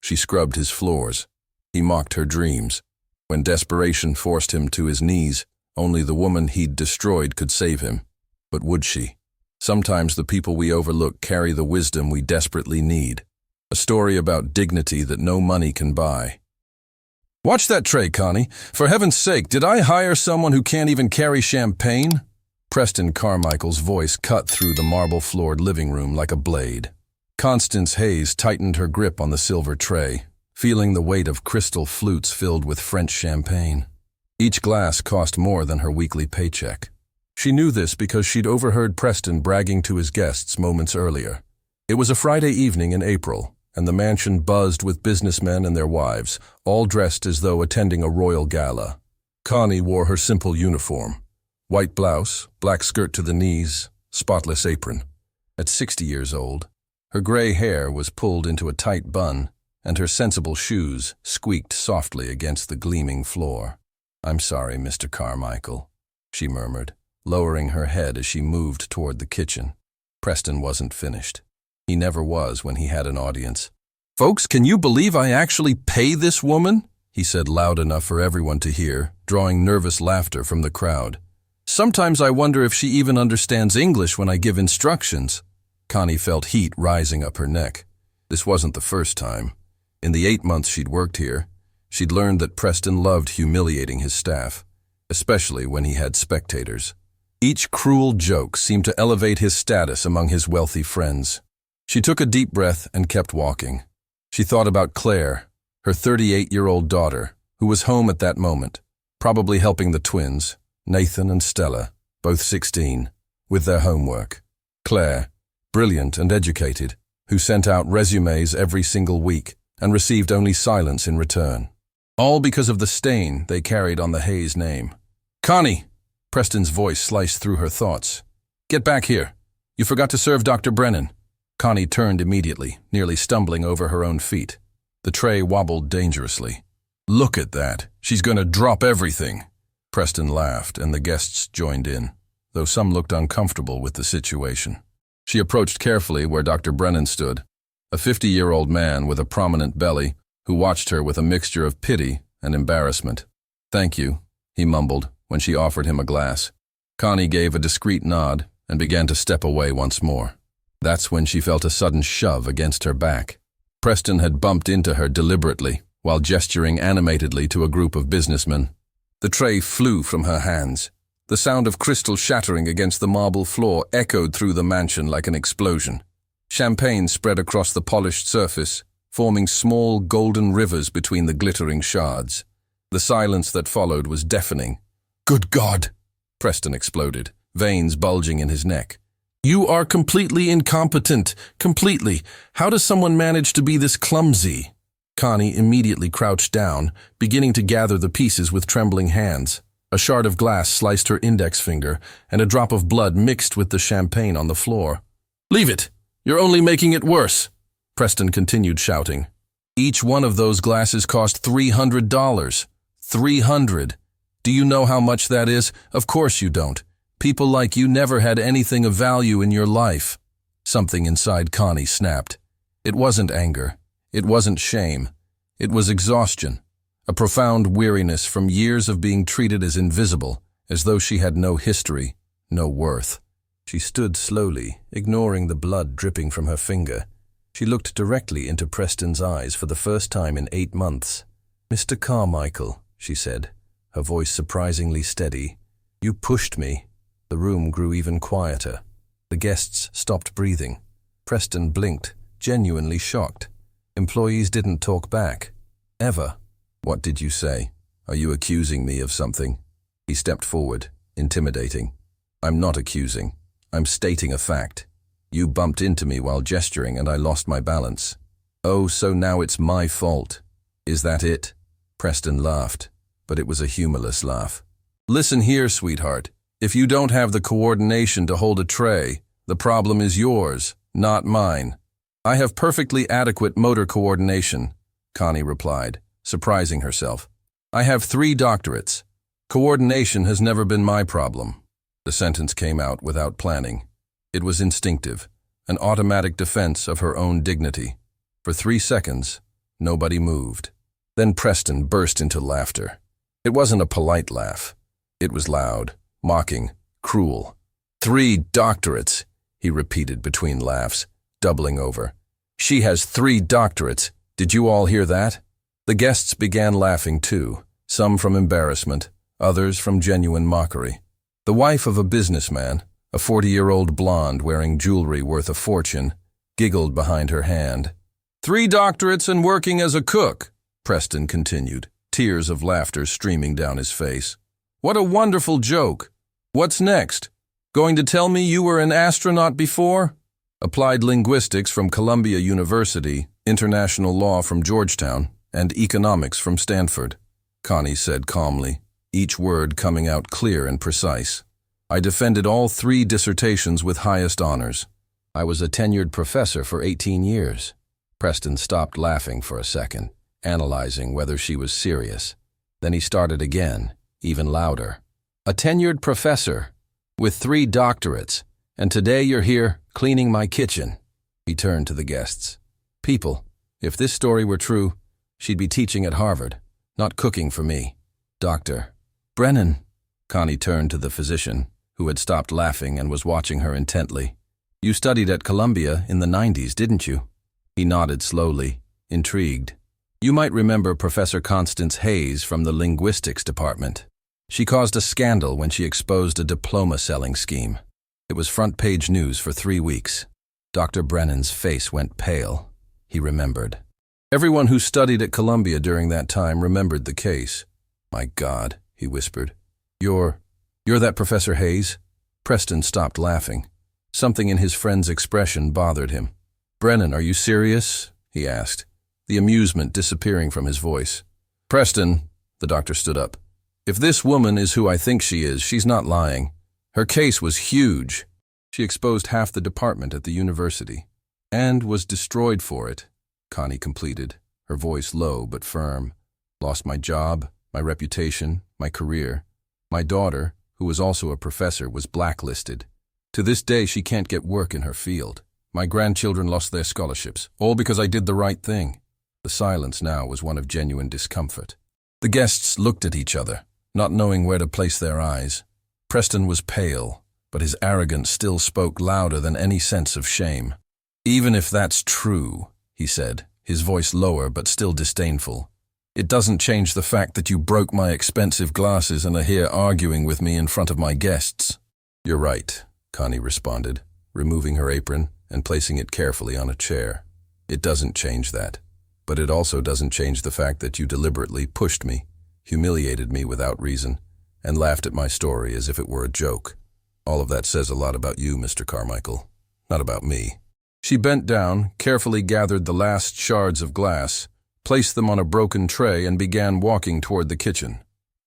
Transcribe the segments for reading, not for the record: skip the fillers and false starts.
She scrubbed his floors. He mocked her dreams. When desperation forced him to his knees, only the woman he'd destroyed could save him. But would she? Sometimes the people we overlook carry the wisdom we desperately need. A story about dignity that no money can buy. "Watch that tray, Connie. For heaven's sake, did I hire someone who can't even carry champagne?" Preston Carmichael's voice cut through the marble-floored living room like a blade. Constance Hayes tightened her grip on the silver tray, feeling the weight of crystal flutes filled with French champagne. Each glass cost more than her weekly paycheck. She knew this because she'd overheard Preston bragging to his guests moments earlier. It was a Friday evening in April, and the mansion buzzed with businessmen and their wives, all dressed as though attending a royal gala. Connie wore her simple uniform. White blouse, black skirt to the knees, spotless apron. At 60 years old, her gray hair was pulled into a tight bun, and her sensible shoes squeaked softly against the gleaming floor. "I'm sorry, Mr. Carmichael," she murmured, lowering her head as she moved toward the kitchen. Preston wasn't finished. He never was when he had an audience. "Folks, can you believe I actually pay this woman?" he said loud enough for everyone to hear, drawing nervous laughter from the crowd. "Sometimes I wonder if she even understands English when I give instructions." Connie felt heat rising up her neck. This wasn't the first time. In the 8 months she'd worked here, she'd learned that Preston loved humiliating his staff, especially when he had spectators. Each cruel joke seemed to elevate his status among his wealthy friends. She took a deep breath and kept walking. She thought about Claire, her 38-year-old daughter, who was home at that moment, probably helping the twins, Nathan and Stella, both 16, with their homework. Claire, brilliant and educated, who sent out resumes every single week and received only silence in return. All because of the stain they carried on the Hayes name. "Connie!" Preston's voice sliced through her thoughts. "Get back here. You forgot to serve Dr. Brennan." Connie turned immediately, nearly stumbling over her own feet. The tray wobbled dangerously. "Look at that. She's going to drop everything." Preston laughed, and the guests joined in, though some looked uncomfortable with the situation. She approached carefully where Dr. Brennan stood, a 50-year-old man with a prominent belly who watched her with a mixture of pity and embarrassment. "Thank you," he mumbled when she offered him a glass. Connie gave a discreet nod and began to step away once more. That's when she felt a sudden shove against her back. Preston had bumped into her deliberately while gesturing animatedly to a group of businessmen. The tray flew from her hands. The sound of crystal shattering against the marble floor echoed through the mansion like an explosion. Champagne spread across the polished surface, forming small golden rivers between the glittering shards. The silence that followed was deafening. "Good God!" Preston exploded, veins bulging in his neck. "You are completely incompetent. Completely. How does someone manage to be this clumsy?" Connie immediately crouched down, beginning to gather the pieces with trembling hands. A shard of glass sliced her index finger, and a drop of blood mixed with the champagne on the floor. "Leave it! You're only making it worse!" Preston continued shouting. "Each one of those glasses cost $300. $300. Do you know how much that is? Of course you don't. People like you never had anything of value in your life." Something inside Connie snapped. It wasn't anger. It wasn't shame. It was exhaustion. A profound weariness from years of being treated as invisible, as though she had no history, no worth. She stood slowly, ignoring the blood dripping from her finger. She looked directly into Preston's eyes for the first time in 8 months. "Mr. Carmichael," she said, her voice surprisingly steady, "you pushed me." The room grew even quieter. The guests stopped breathing. Preston blinked, genuinely shocked. Employees didn't talk back. Ever. "What did you say? Are you accusing me of something?" He stepped forward, intimidating. "I'm not accusing. I'm stating a fact. You bumped into me while gesturing and I lost my balance." "Oh, so now it's my fault. Is that it?" Preston laughed, but it was a humorless laugh. "Listen here, sweetheart. If you don't have the coordination to hold a tray, the problem is yours, not mine." "I have perfectly adequate motor coordination," Connie replied, surprising herself. "I have 3 doctorates. Coordination has never been my problem." The sentence came out without planning. It was instinctive, an automatic defense of her own dignity. For 3 seconds, Nobody moved. Then Preston burst into laughter. It wasn't a polite laugh. It was loud, mocking, cruel. 3 doctorates, he repeated between laughs, doubling over. She has 3 doctorates. Did you all hear that? The guests began laughing too, some from embarrassment, others from genuine mockery. The wife of a businessman, a 40-year-old blonde wearing jewelry worth a fortune, giggled behind her hand. 3 doctorates and working as a cook, Preston continued, tears of laughter streaming down his face. What a wonderful joke. What's next? Going to tell me you were an astronaut before? Applied linguistics from Columbia University, international law from Georgetown, and economics from Stanford, Connie said calmly, each word coming out clear and precise. I defended all 3 dissertations with highest honors. I was a tenured professor for 18 years. Preston stopped laughing for a second, analyzing whether she was serious. Then he started again, even louder. A tenured professor, with 3 doctorates, and today you're here cleaning my kitchen. He turned to the guests. People, if this story were true, she'd be teaching at Harvard, not cooking for me. Dr. Brennan. Connie turned to the physician, who had stopped laughing and was watching her intently. You studied at Columbia in the 90s, didn't you? He nodded slowly, intrigued. You might remember Professor Constance Hayes from the linguistics department. She caused a scandal when she exposed a diploma-selling scheme. It was front-page news for 3 weeks. Dr. Brennan's face went pale. He remembered. Everyone who studied at Columbia during that time remembered the case. My God, he whispered. You're that Professor Hayes? Preston stopped laughing. Something in his friend's expression bothered him. Brennan, are you serious? He asked, the amusement disappearing from his voice. Preston, the doctor stood up. If this woman is who I think she is, she's not lying. Her case was huge. She exposed half the department at the university, and was destroyed for it, Connie completed, her voice low but firm. Lost my job, my reputation, my career. My daughter, who was also a professor, was blacklisted. To this day, she can't get work in her field. My grandchildren lost their scholarships, all because I did the right thing. The silence now was one of genuine discomfort. The guests looked at each other, not knowing where to place their eyes. Preston was pale, but his arrogance still spoke louder than any sense of shame. Even if that's true, he said, his voice lower but still disdainful, it doesn't change the fact that you broke my expensive glasses and are here arguing with me in front of my guests. You're right, Connie responded, removing her apron and placing it carefully on a chair. It doesn't change that. But it also doesn't change the fact that you deliberately pushed me, humiliated me without reason, and laughed at my story as if it were a joke. All of that says a lot about you, Mr. Carmichael, not about me. She bent down, carefully gathered the last shards of glass, placed them on a broken tray, and began walking toward the kitchen.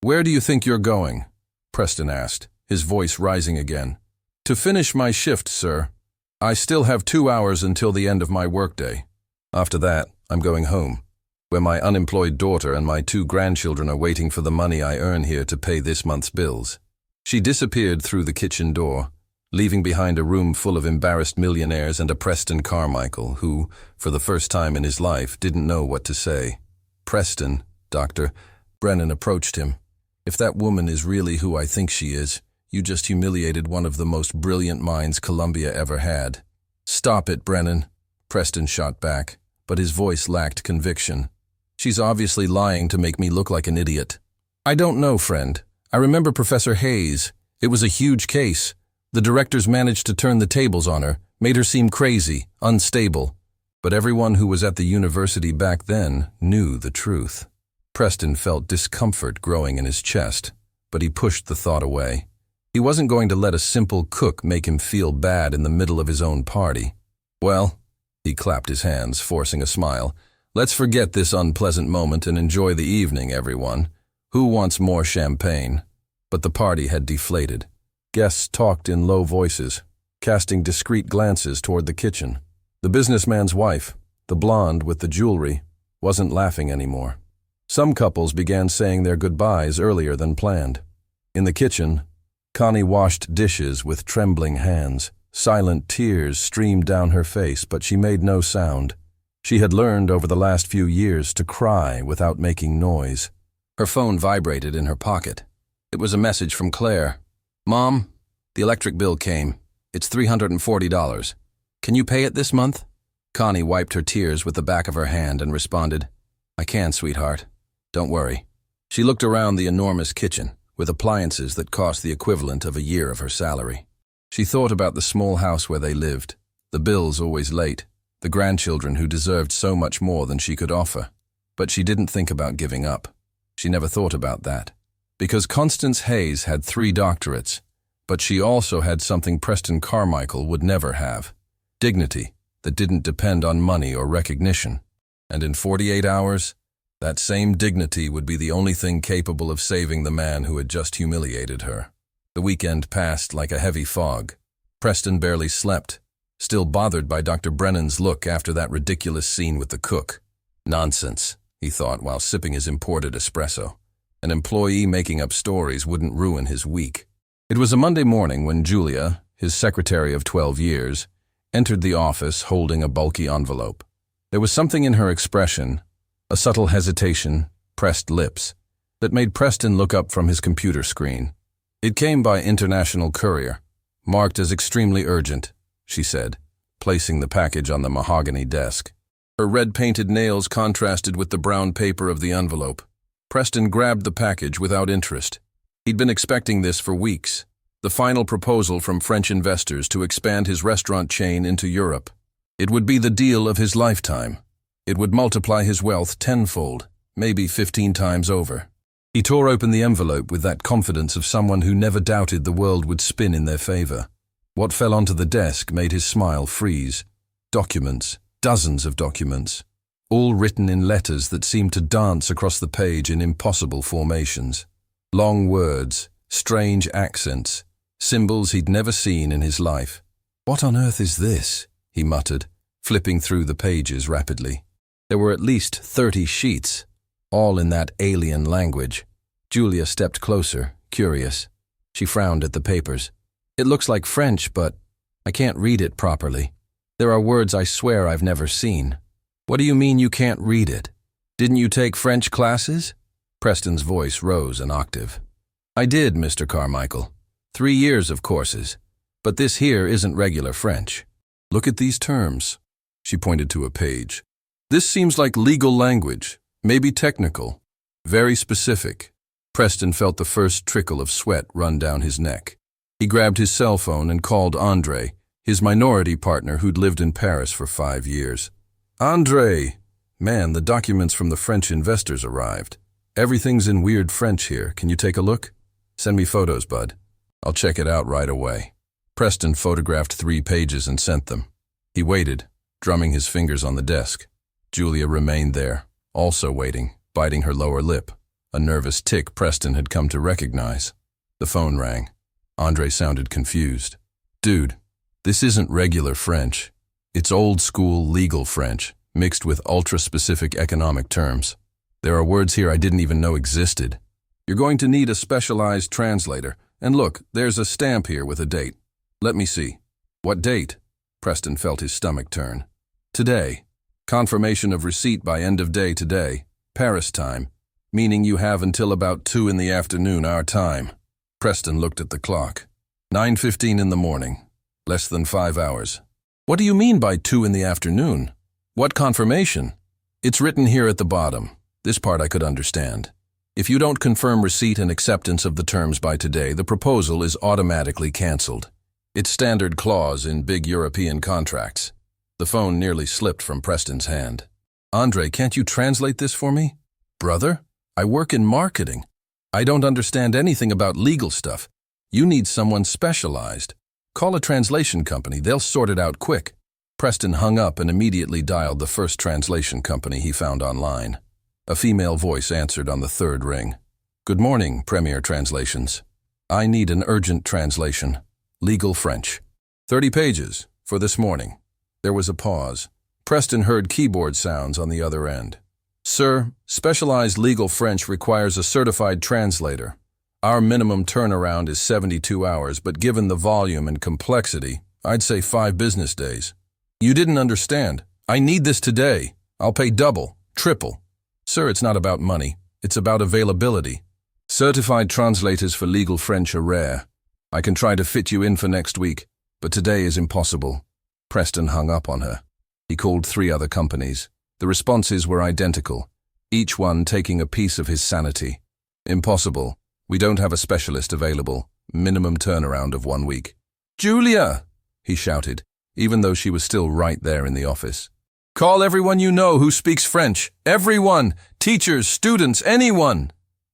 Where do you think you're going? Preston asked, his voice rising again. To finish my shift, sir. I still have 2 hours until the end of my workday. After that, I'm going home, where my unemployed daughter and my 2 grandchildren are waiting for the money I earn here to pay this month's bills. She disappeared through the kitchen door, leaving behind a room full of embarrassed millionaires and a Preston Carmichael who, for the first time in his life, didn't know what to say. Preston, Dr. Brennan approached him. If that woman is really who I think she is, you just humiliated one of the most brilliant minds Columbia ever had. Stop it, Brennan, Preston shot back, but his voice lacked conviction. She's obviously lying to make me look like an idiot. I don't know, friend. I remember Professor Hayes. It was a huge case. The directors managed to turn the tables on her, made her seem crazy, unstable. But everyone who was at the university back then knew the truth. Preston felt discomfort growing in his chest, but he pushed the thought away. He wasn't going to let a simple cook make him feel bad in the middle of his own party. Well, he clapped his hands, forcing a smile. Let's forget this unpleasant moment and enjoy the evening, everyone. Who wants more champagne? But the party had deflated. Guests talked in low voices, casting discreet glances toward the kitchen. The businessman's wife, the blonde with the jewelry, wasn't laughing anymore. Some couples began saying their goodbyes earlier than planned. In the kitchen, Connie washed dishes with trembling hands. Silent tears streamed down her face, but she made no sound. She had learned over the last few years to cry without making noise. Her phone vibrated in her pocket. It was a message from Claire. "Mom, the electric bill came. It's $340. Can you pay it this month?" Connie wiped her tears with the back of her hand and responded, "I can, sweetheart. Don't worry." She looked around the enormous kitchen, with appliances that cost the equivalent of a year of her salary. She thought about the small house where they lived, the bills always late, the grandchildren who deserved so much more than she could offer. But she didn't think about giving up. She never thought about that. Because Constance Hayes had 3 doctorates, but she also had something Preston Carmichael would never have: dignity that didn't depend on money or recognition. And in 48 hours, that same dignity would be the only thing capable of saving the man who had just humiliated her. The weekend passed like a heavy fog. Preston barely slept, still bothered by Dr. Brennan's look after that ridiculous scene with the cook. Nonsense, he thought while sipping his imported espresso. An employee making up stories wouldn't ruin his week. It was a Monday morning when Julia, his secretary of 12 years, entered the office holding a bulky envelope. There was something in her expression, a subtle hesitation, pressed lips, that made Preston look up from his computer screen. "It came by international courier, marked as extremely urgent," she said, placing the package on the mahogany desk. Her red-painted nails contrasted with the brown paper of the envelope. Preston grabbed the package without interest. He'd been expecting this for weeks, the final proposal from French investors to expand his restaurant chain into Europe. It would be the deal of his lifetime. It would multiply his wealth tenfold, maybe 15 times over. He tore open the envelope with that confidence of someone who never doubted the world would spin in their favor. What fell onto the desk made his smile freeze. Documents, dozens of documents, all written in letters that seemed to dance across the page in impossible formations. Long words, strange accents, symbols he'd never seen in his life. "What on earth is this?" he muttered, flipping through the pages rapidly. There were at least 30 sheets, all in that alien language. Julia stepped closer, curious. She frowned at the papers. "It looks like French, but I can't read it properly. There are words I swear I've never seen." "What do you mean you can't read it? Didn't you take French classes?" Preston's voice rose an octave. "I did, Mr. Carmichael. 3 years of courses. But this here isn't regular French. Look at these terms." She pointed to a page. "This seems like legal language, maybe technical, very specific." Preston felt the first trickle of sweat run down his neck. He grabbed his cell phone and called André, his minority partner who'd lived in Paris for 5 years. "André! Man, the documents from the French investors arrived. Everything's in weird French here. Can you take a look? Send me photos, bud. I'll check it out right away." Preston photographed 3 pages and sent them. He waited, drumming his fingers on the desk. Julia remained there, also waiting, biting her lower lip, a nervous tic Preston had come to recognize. The phone rang. André sounded confused. "Dude, this isn't regular French. It's old-school legal French, mixed with ultra-specific economic terms. There are words here I didn't even know existed. You're going to need a specialized translator. And look, there's a stamp here with a date. Let me see." "What date?" Preston felt his stomach turn. "Today. Confirmation of receipt by end of day today, Paris time, meaning you have until about 2 in the afternoon our time." Preston looked at the clock. 9:15 in the morning. Less than 5 hours. "What do you mean by 2 in the afternoon? What confirmation?" "It's written here at the bottom. This part I could understand. If you don't confirm receipt and acceptance of the terms by today, the proposal is automatically cancelled. It's standard clause in big European contracts." The phone nearly slipped from Preston's hand. "André, can't you translate this for me?" "Brother, I work in marketing. I don't understand anything about legal stuff. You need someone specialized. Call a translation company. They'll sort it out quick." Preston hung up and immediately dialed the first translation company he found online. A female voice answered on the 3rd ring. "Good morning, Premier Translations. I need an urgent translation. Legal French. 30 pages, for this morning." There was a pause. Preston heard keyboard sounds on the other end. "Sir, specialized legal French requires a certified translator. Our minimum turnaround is 72 hours, but given the volume and complexity, I'd say 5 business days." "You didn't understand. I need this today. I'll pay double, triple. Sir, it's not about money. It's about availability. Certified translators for legal French are rare. I can try to fit you in for next week, but today is impossible. Preston hung up on her. He called 3 other companies. The responses were identical, each one taking a piece of his sanity. Impossible. We don't have a specialist available. Minimum turnaround of 1 week. Julia! He shouted, even though she was still right there in the office. Call everyone you know who speaks French. Everyone! Teachers, students, anyone!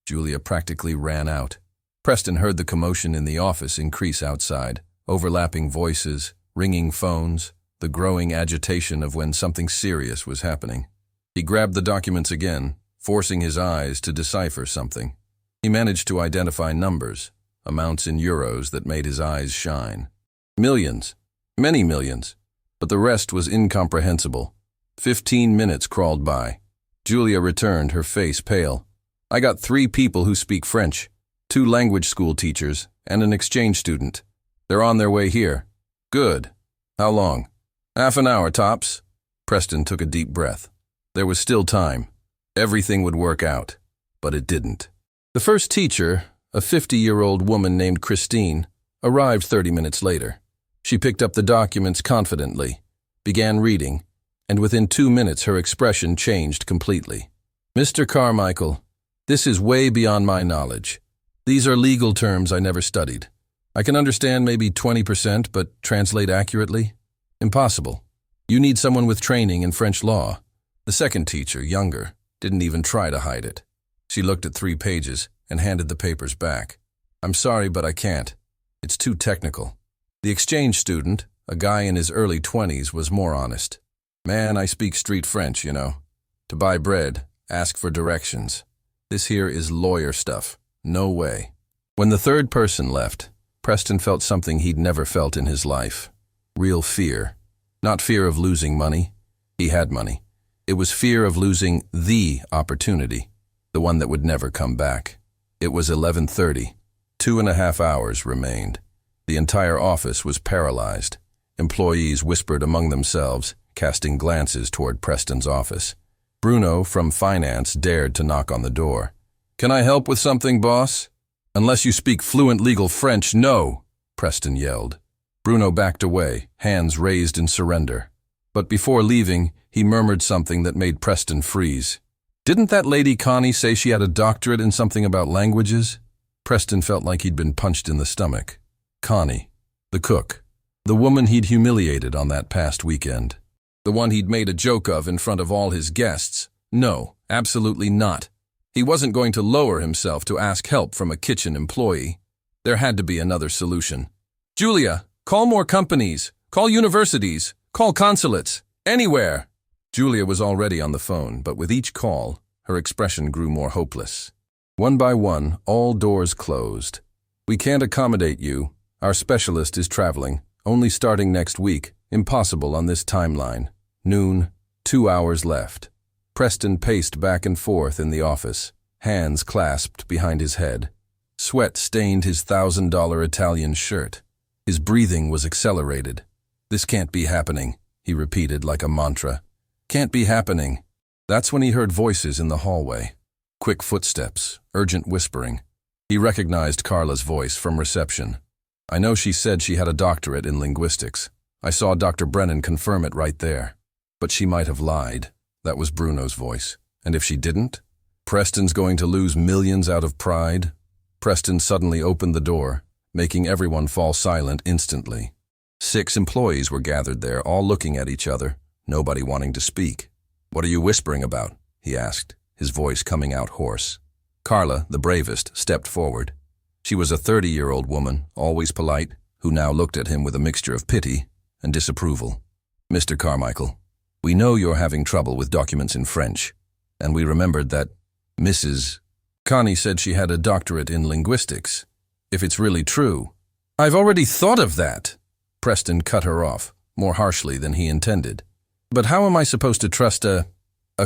Julia practically ran out. Preston heard the commotion in the office increase outside, overlapping voices, ringing phones, the growing agitation of when something serious was happening. He grabbed the documents again, forcing his eyes to decipher something. He managed to identify numbers, amounts in euros that made his eyes shine. Millions, many millions, but the rest was incomprehensible. 15 minutes crawled by. Julia returned, her face pale. I got 3 people who speak French, 2 language school teachers, and an exchange student. They're on their way here. Good. How long? Half an hour, tops. Preston took a deep breath. There was still time. Everything would work out. But it didn't. The first teacher, a 50-year-old woman named Christine, arrived 30 minutes later. She picked up the documents confidently, began reading, and within 2 minutes her expression changed completely. Mr. Carmichael, this is way beyond my knowledge. These are legal terms I never studied. I can understand maybe 20%, but translate accurately? Impossible. You need someone with training in French law. The second teacher, younger, didn't even try to hide it. She looked at 3 pages and handed the papers back. I'm sorry, but I can't. It's too technical. The exchange student, a guy in his early 20s, was more honest. Man, I speak street French, you know. To buy bread, ask for directions. This here is lawyer stuff. No way. When the third person left, Preston felt something he'd never felt in his life. Real fear. Not fear of losing money. He had money. It was fear of losing the opportunity, the one that would never come back. It was 11:30. 2.5 hours remained. The entire office was paralyzed. Employees whispered among themselves, casting glances toward Preston's office. Bruno from finance dared to knock on the door. Can I help with something, boss? Unless you speak fluent legal French, no, Preston yelled. Bruno backed away, hands raised in surrender. But before leaving, he murmured something that made Preston freeze. Didn't that lady Connie say she had a doctorate in something about languages? Preston felt like he'd been punched in the stomach. Connie, the cook, the woman he'd humiliated on that past weekend. The one he'd made a joke of in front of all his guests. No, absolutely not. He wasn't going to lower himself to ask help from a kitchen employee. There had to be another solution. Julia, call more companies, call universities, call consulates, anywhere. Julia was already on the phone, but with each call, her expression grew more hopeless. One by one, all doors closed. We can't accommodate you. Our specialist is traveling, only starting next week. Impossible on this timeline. Noon, 2 hours left. Preston paced back and forth in the office, hands clasped behind his head. Sweat stained his $1,000 Italian shirt. His breathing was accelerated. This can't be happening, he repeated like a mantra. Can't be happening. That's when he heard voices in the hallway. Quick footsteps, urgent whispering. He recognized Carla's voice from reception. I know she said she had a doctorate in linguistics. I saw Dr. Brennan confirm it right there. But she might have lied. That was Bruno's voice. And if she didn't? Preston's going to lose millions out of pride? Preston suddenly opened the door, making everyone fall silent instantly. 6 employees were gathered there, all looking at each other, nobody wanting to speak. What are you whispering about? He asked, his voice coming out hoarse. Carla, the bravest, stepped forward. She was a 30-year-old woman, always polite, who now looked at him with a mixture of pity and disapproval. Mr. Carmichael, we know you're having trouble with documents in French, and we remembered that Mrs. Connie said she had a doctorate in linguistics. If it's really true, I've already thought of that. Preston cut her off, more harshly than he intended. But how am I supposed to trust a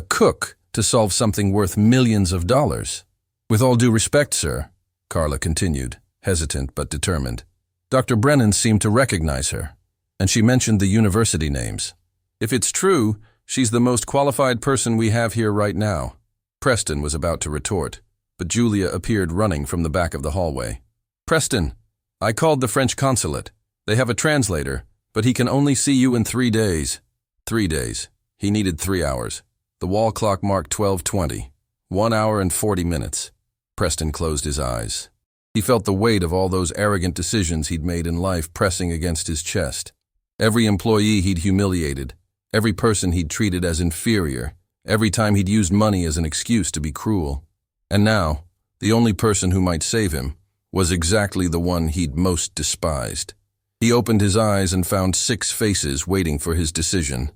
cook to solve something worth millions of dollars? With all due respect, sir, Carla continued, hesitant but determined. Dr. Brennan seemed to recognize her, and she mentioned the university names. If it's true, She's the most qualified person we have here right now. Preston was about to retort, but Julia appeared running from the back of the hallway. Preston, I called the French consulate. They have a translator, but he can only see you in 3 days. 3 days. He needed 3 hours. The wall clock marked 12:20. 1 hour and 40 minutes. Preston closed his eyes. He felt the weight of all those arrogant decisions he'd made in life pressing against his chest. Every employee he'd humiliated, every person he'd treated as inferior, every time he'd used money as an excuse to be cruel. And now, the only person who might save him was exactly the one he'd most despised. He opened his eyes and found 6 faces waiting for his decision.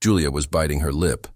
Julia was biting her lip.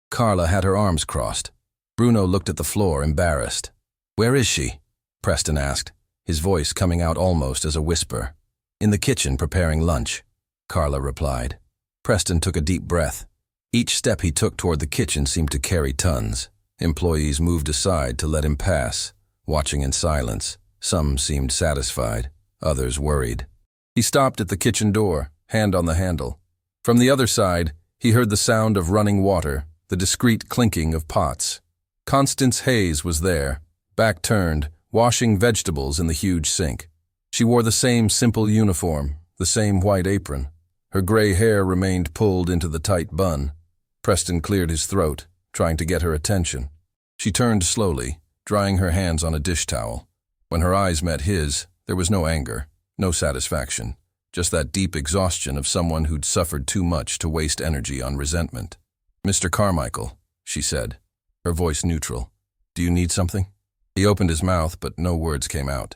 Carla had her arms crossed. Bruno looked at the floor, embarrassed. "Where is she?" Preston asked, his voice coming out almost as a whisper. "In the kitchen preparing lunch," Carla replied. Preston took a deep breath. Each step he took toward the kitchen seemed to carry tons. Employees moved aside to let him pass, watching in silence. Some seemed satisfied, others worried. He stopped at the kitchen door, hand on the handle. From the other side, he heard the sound of running water, the discreet clinking of pots. Constance Hayes was there, back turned, washing vegetables in the huge sink. She wore the same simple uniform, the same white apron. Her gray hair remained pulled into the tight bun. Preston cleared his throat, trying to get her attention. She turned slowly, drying her hands on a dish towel. When her eyes met his, there was no anger, no satisfaction, just that deep exhaustion of someone who'd suffered too much to waste energy on resentment. "Mr. Carmichael," she said, her voice neutral. "Do you need something?" He opened his mouth, but no words came out.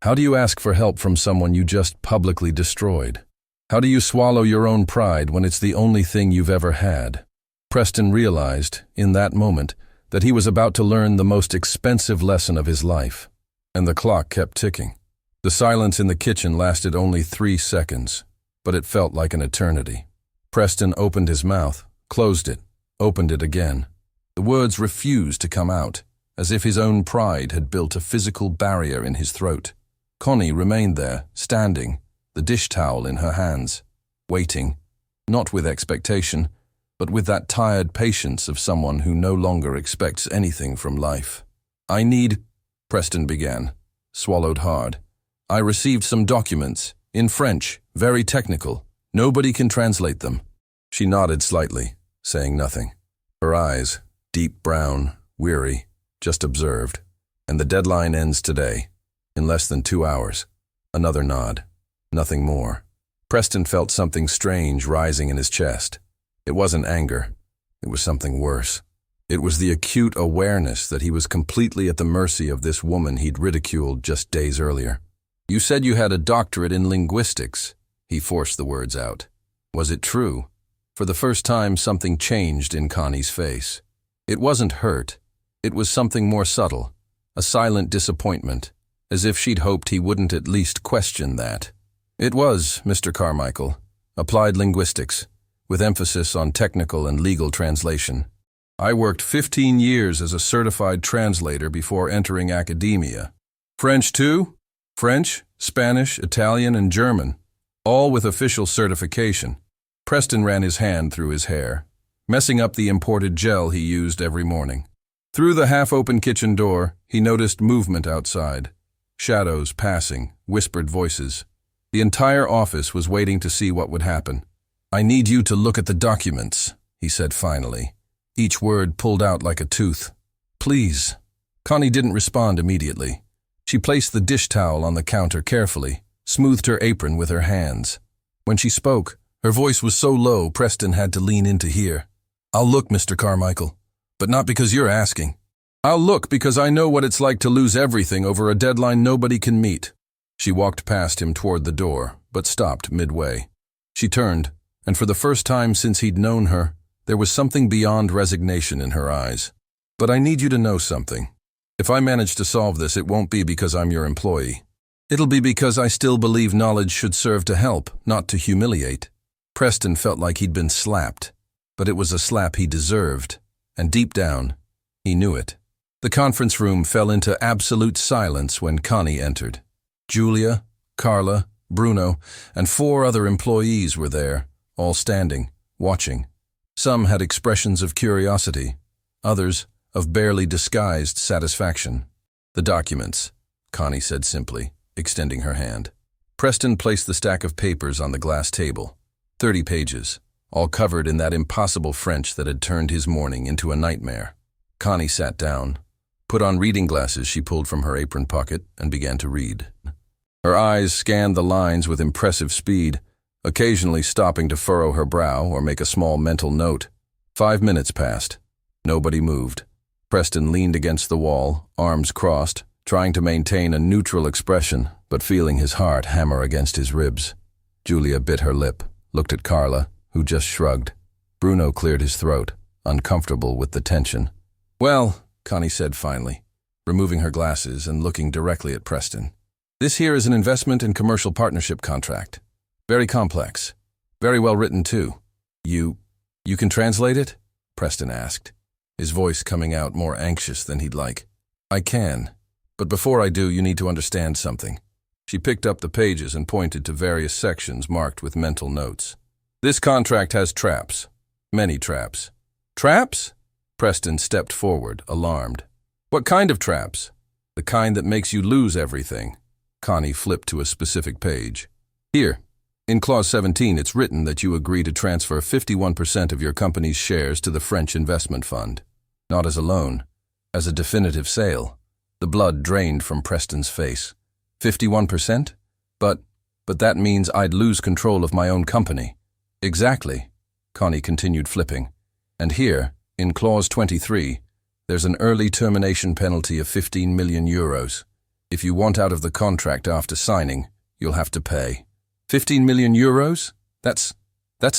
How do you ask for help from someone you just publicly destroyed? How do you swallow your own pride when it's the only thing you've ever had? Preston realized, in that moment, that he was about to learn the most expensive lesson of his life. And the clock kept ticking. The silence in the kitchen lasted only 3 seconds, but it felt like an eternity. Preston opened his mouth, closed it, opened it again. The words refused to come out, as if his own pride had built a physical barrier in his throat. Connie remained there, standing, the dish towel in her hands, waiting, not with expectation, but with that tired patience of someone who no longer expects anything from life. "I need," Preston began, swallowed hard. "I received some documents, in French, very technical. Nobody can translate them." She nodded slightly, saying nothing. Her eyes, deep brown, weary, just observed. "And the deadline ends today, in less than 2 hours." Another nod. Nothing more. Preston felt something strange rising in his chest. It wasn't anger. It was something worse. It was the acute awareness that he was completely at the mercy of this woman he'd ridiculed just days earlier. "You said you had a doctorate in linguistics," he forced the words out. Was it true? For the first time, something changed in Connie's face. It wasn't hurt. It was something more subtle, a silent disappointment, as if she'd hoped he wouldn't at least question that. "It was, Mr. Carmichael, applied linguistics, with emphasis on technical and legal translation. I worked 15 years as a certified translator before entering academia. French too? French, Spanish, Italian, and German, all with official certification." Preston ran his hand through his hair, messing up the imported gel he used every morning. Through the half-open kitchen door, he noticed movement outside. Shadows passing, whispered voices. The entire office was waiting to see what would happen. "I need you to look at the documents," he said finally, each word pulled out like a tooth. "Please." Connie didn't respond immediately. She placed the dish towel on the counter carefully, smoothed her apron with her hands. When she spoke, her voice was so low Preston had to lean in to hear. "I'll look, Mr. Carmichael, but not because you're asking. I'll look because I know what it's like to lose everything over a deadline nobody can meet." She walked past him toward the door, but stopped midway. She turned, and for the first time since he'd known her, there was something beyond resignation in her eyes. "But I need you to know something. If I manage to solve this, it won't be because I'm your employee. It'll be because I still believe knowledge should serve to help, not to humiliate." Preston felt like he'd been slapped, but it was a slap he deserved, and deep down, he knew it. The conference room fell into absolute silence when Connie entered. Julia, Carla, Bruno, and 4 other employees were there, all standing, watching. Some had expressions of curiosity, others of barely disguised satisfaction. "The documents," Connie said simply, extending her hand. Preston placed the stack of papers on the glass table. 30 pages, all covered in that impossible French that had turned his morning into a nightmare. Connie sat down, put on reading glasses she pulled from her apron pocket, and began to read. Her eyes scanned the lines with impressive speed, occasionally stopping to furrow her brow or make a small mental note. 5 minutes passed. Nobody moved. Preston leaned against the wall, arms crossed, trying to maintain a neutral expression, but feeling his heart hammer against his ribs. Julia bit her lip, looked at Carla, who just shrugged. Bruno cleared his throat, uncomfortable with the tension. "Well," Connie said finally, removing her glasses and looking directly at Preston. "This here is an investment and commercial partnership contract. Very complex. Very well written, too. You can translate it?" Preston asked, his voice coming out more anxious than he'd like. "I can. But before I do, you need to understand something." She picked up the pages and pointed to various sections marked with mental notes. "This contract has traps. Many traps." "Traps?" Preston stepped forward, alarmed. "What kind of traps?" "The kind that makes you lose everything." Connie flipped to a specific page. "Here. In Clause 17, it's written that you agree to transfer 51% of your company's shares to the French investment fund. Not as a loan, as a definitive sale." The blood drained from Preston's face. 51%? But that means I'd lose control of my own company." "Exactly," Connie continued flipping. "And here, in Clause 23, there's an early termination penalty of 15 million euros. If you want out of the contract after signing, you'll have to pay." 15 million euros? That's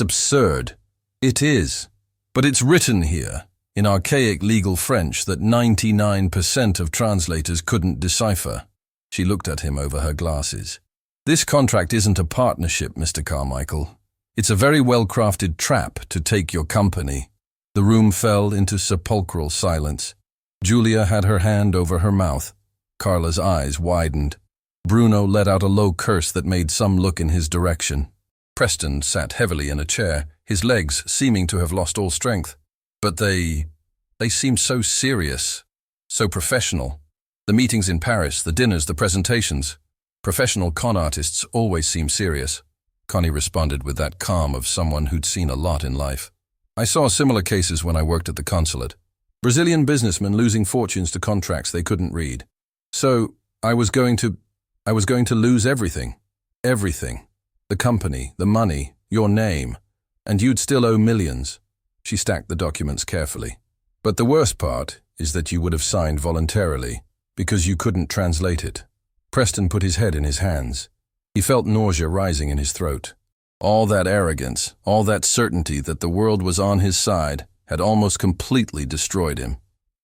absurd. "It is. But it's written here, in archaic legal French that 99% of translators couldn't decipher." She looked at him over her glasses. "This contract isn't a partnership, Mr. Carmichael. It's a very well-crafted trap to take your company." The room fell into sepulchral silence. Julia had her hand over her mouth. Carla's eyes widened. Bruno let out a low curse that made some look in his direction. Preston sat heavily in a chair, his legs seeming to have lost all strength. But they seemed so serious, so professional. The meetings in Paris, the dinners, the presentations. Professional con artists always seem serious. Connie responded with that calm of someone who'd seen a lot in life. "I saw similar cases when I worked at the consulate. Brazilian businessmen losing fortunes to contracts they couldn't read. So I was going to lose everything. Everything. The company, the money, your name. And you'd still owe millions." She stacked the documents carefully. "But the worst part is that you would have signed voluntarily, because you couldn't translate it." Preston put his head in his hands. He felt nausea rising in his throat. All that arrogance, all that certainty that the world was on his side, had almost completely destroyed him.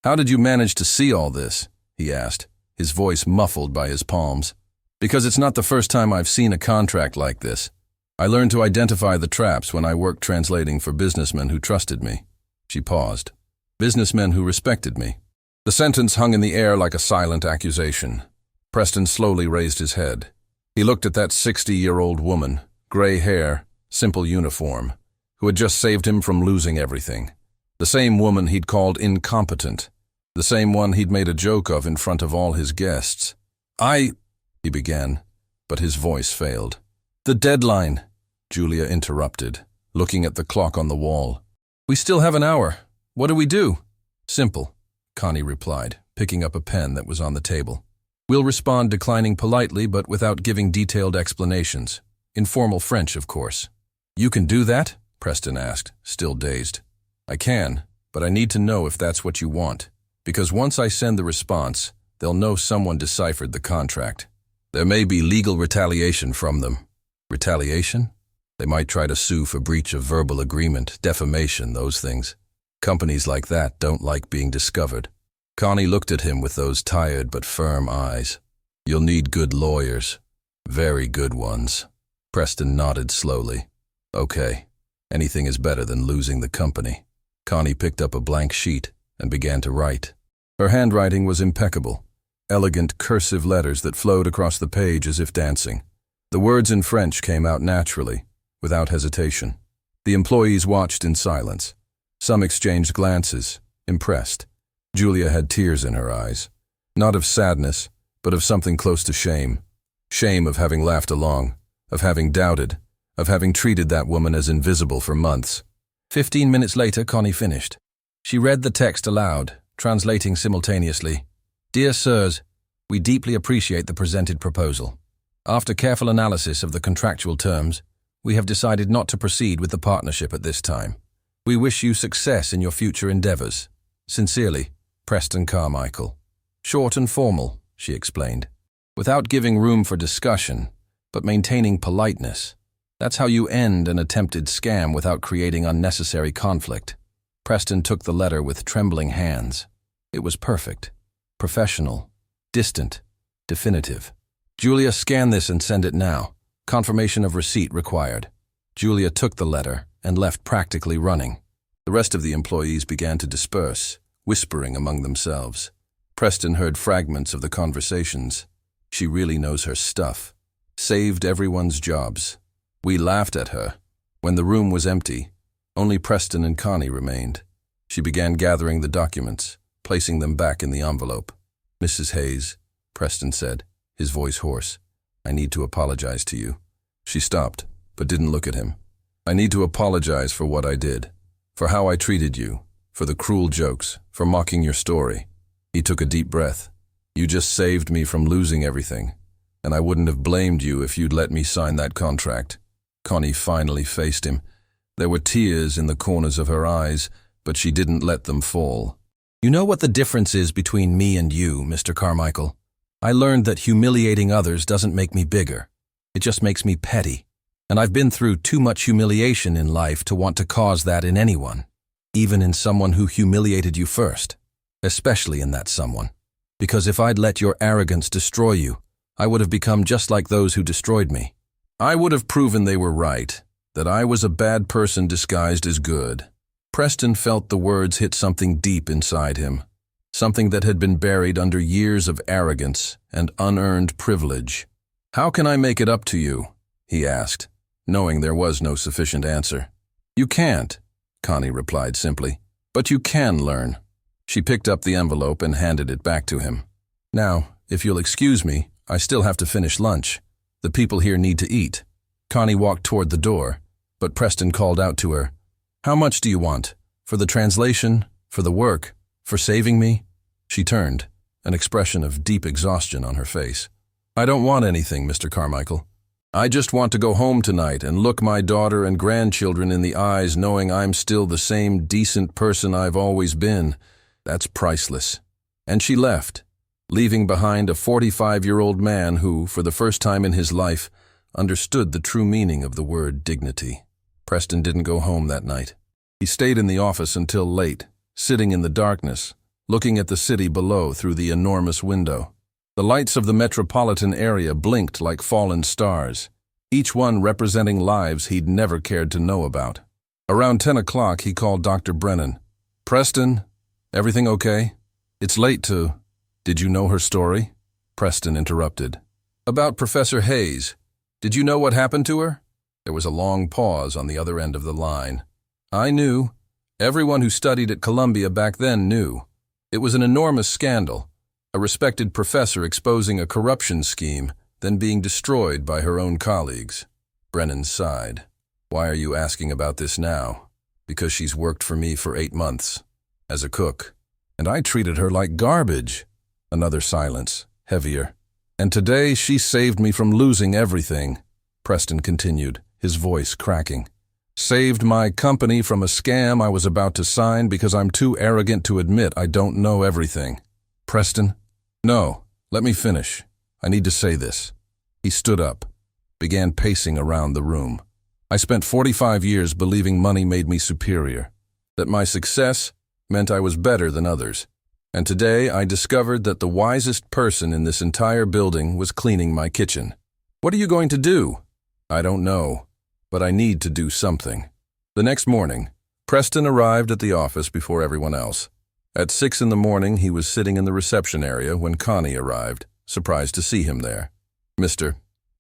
"How did you manage to see all this?" he asked, his voice muffled by his palms. "Because it's not the first time I've seen a contract like this. I learned to identify the traps when I worked translating for businessmen who trusted me." She paused. "Businessmen who respected me." The sentence hung in the air like a silent accusation. Preston slowly raised his head. He looked at that 60-year-old woman, gray hair, simple uniform, who had just saved him from losing everything. The same woman he'd called incompetent. The same one he'd made a joke of in front of all his guests. He began, but his voice failed. "The deadline," Julia interrupted, looking at the clock on the wall. "We still have an hour. What do we do?" "Simple," Connie replied, picking up a pen that was on the table. "We'll respond declining politely but without giving detailed explanations. In formal French, of course." "You can do that?" Preston asked, still dazed. "I can, but I need to know if that's what you want. Because once I send the response, they'll know someone deciphered the contract. There may be legal retaliation from them." "Retaliation?" "They might try to sue for breach of verbal agreement, defamation, those things. Companies like that don't like being discovered." Connie looked at him with those tired but firm eyes. "You'll need good lawyers. Very good ones." Preston nodded slowly. "Okay. Anything is better than losing the company." Connie picked up a blank sheet and began to write. Her handwriting was impeccable. Elegant cursive letters that flowed across the page as if dancing. The words in French came out naturally, without hesitation. The employees watched in silence, Some exchanged glances, impressed. Julia had tears in her eyes. Not of sadness, but of something close to shame. Shame of having laughed along, of having doubted, of having treated that woman as invisible for months. 15 minutes later, Connie finished. She read the text aloud, translating simultaneously. Dear Sirs, we deeply appreciate the presented proposal. After careful analysis of the contractual terms, we have decided not to proceed with the partnership at this time. We wish you success in your future endeavors. Sincerely, Preston Carmichael. Short and formal, she explained, without giving room for discussion, but maintaining politeness. That's how you end an attempted scam without creating unnecessary conflict. Preston took the letter with trembling hands. It was perfect, professional, distant, definitive. Julia, scan this and send it now. Confirmation of receipt required. Julia took the letter and left practically running. The rest of the employees began to disperse, whispering among themselves. Preston heard fragments of the conversations. She really knows her stuff. Saved everyone's jobs. We laughed at her. When the room was empty, only Preston and Connie remained. She began gathering the documents, placing them back in the envelope. Mrs. Hayes, Preston said, his voice hoarse, I need to apologize to you. She stopped, but didn't look at him. I need to apologize for what I did, for how I treated you, for the cruel jokes, for mocking your story. He took a deep breath. You just saved me from losing everything, and I wouldn't have blamed you if you'd let me sign that contract. Connie finally faced him. There were tears in the corners of her eyes, but she didn't let them fall. You know what the difference is between me and you, Mr. Carmichael? I learned that humiliating others doesn't make me bigger. It just makes me petty. And I've been through too much humiliation in life to want to cause that in anyone, even in someone who humiliated you first, especially in that someone. Because if I'd let your arrogance destroy you, I would have become just like those who destroyed me. I would have proven they were right, that I was a bad person disguised as good. Preston felt the words hit something deep inside him, something that had been buried under years of arrogance and unearned privilege. How can I make it up to you? He asked, knowing there was no sufficient answer. You can't, Connie replied simply, but you can learn. She picked up the envelope and handed it back to him. Now, if you'll excuse me, I still have to finish lunch. The people here need to eat. Connie walked toward the door, but Preston called out to her, How much do you want? For the translation? For the work? For saving me? She turned, an expression of deep exhaustion on her face. I don't want anything, Mr. Carmichael. I just want to go home tonight and look my daughter and grandchildren in the eyes knowing I'm still the same decent person I've always been. That's priceless. And she left, leaving behind a 45-year-old man who, for the first time in his life, understood the true meaning of the word dignity. Preston didn't go home that night. He stayed in the office until late, sitting in the darkness, looking at the city below through the enormous window. The lights of the metropolitan area blinked like fallen stars, each one representing lives he'd never cared to know about. Around 10 o'clock, he called Dr. Brennan. Preston, everything okay? It's late to... Did you know her story? Preston interrupted. About Professor Hayes. Did you know what happened to her? There was a long pause on the other end of the line. I knew. Everyone who studied at Columbia back then knew. It was an enormous scandal. A respected professor exposing a corruption scheme, then being destroyed by her own colleagues. Brennan sighed. Why are you asking about this now? Because she's worked for me for 8 months, as a cook, and I treated her like garbage. Another silence, heavier. And today she saved me from losing everything, Preston continued, his voice cracking. Saved my company from a scam I was about to sign because I'm too arrogant to admit I don't know everything. Preston? No, let me finish. I need to say this. He stood up, began pacing around the room. I spent 45 years believing money made me superior, that my success meant I was better than others. And today I discovered that the wisest person in this entire building was cleaning my kitchen. What are you going to do? I don't know, but I need to do something. The next morning, Preston arrived at the office before everyone else. At 6 in the morning, he was sitting in the reception area when Connie arrived, surprised to see him there. Mr.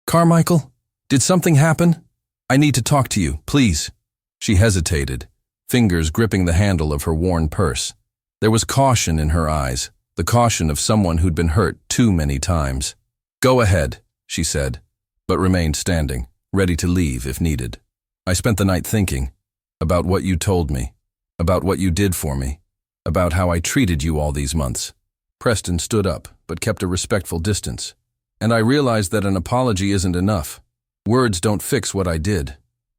Carmichael, did something happen? I need to talk to you, please. She hesitated, fingers gripping the handle of her worn purse. There was caution in her eyes, the caution of someone who'd been hurt too many times. "Go ahead," she said, but remained standing, ready to leave if needed. "I spent the night thinking about what you told me, about what you did for me, about how I treated you all these months." Preston stood up, but kept a respectful distance. "And I realized that an apology isn't enough. Words don't fix what I did.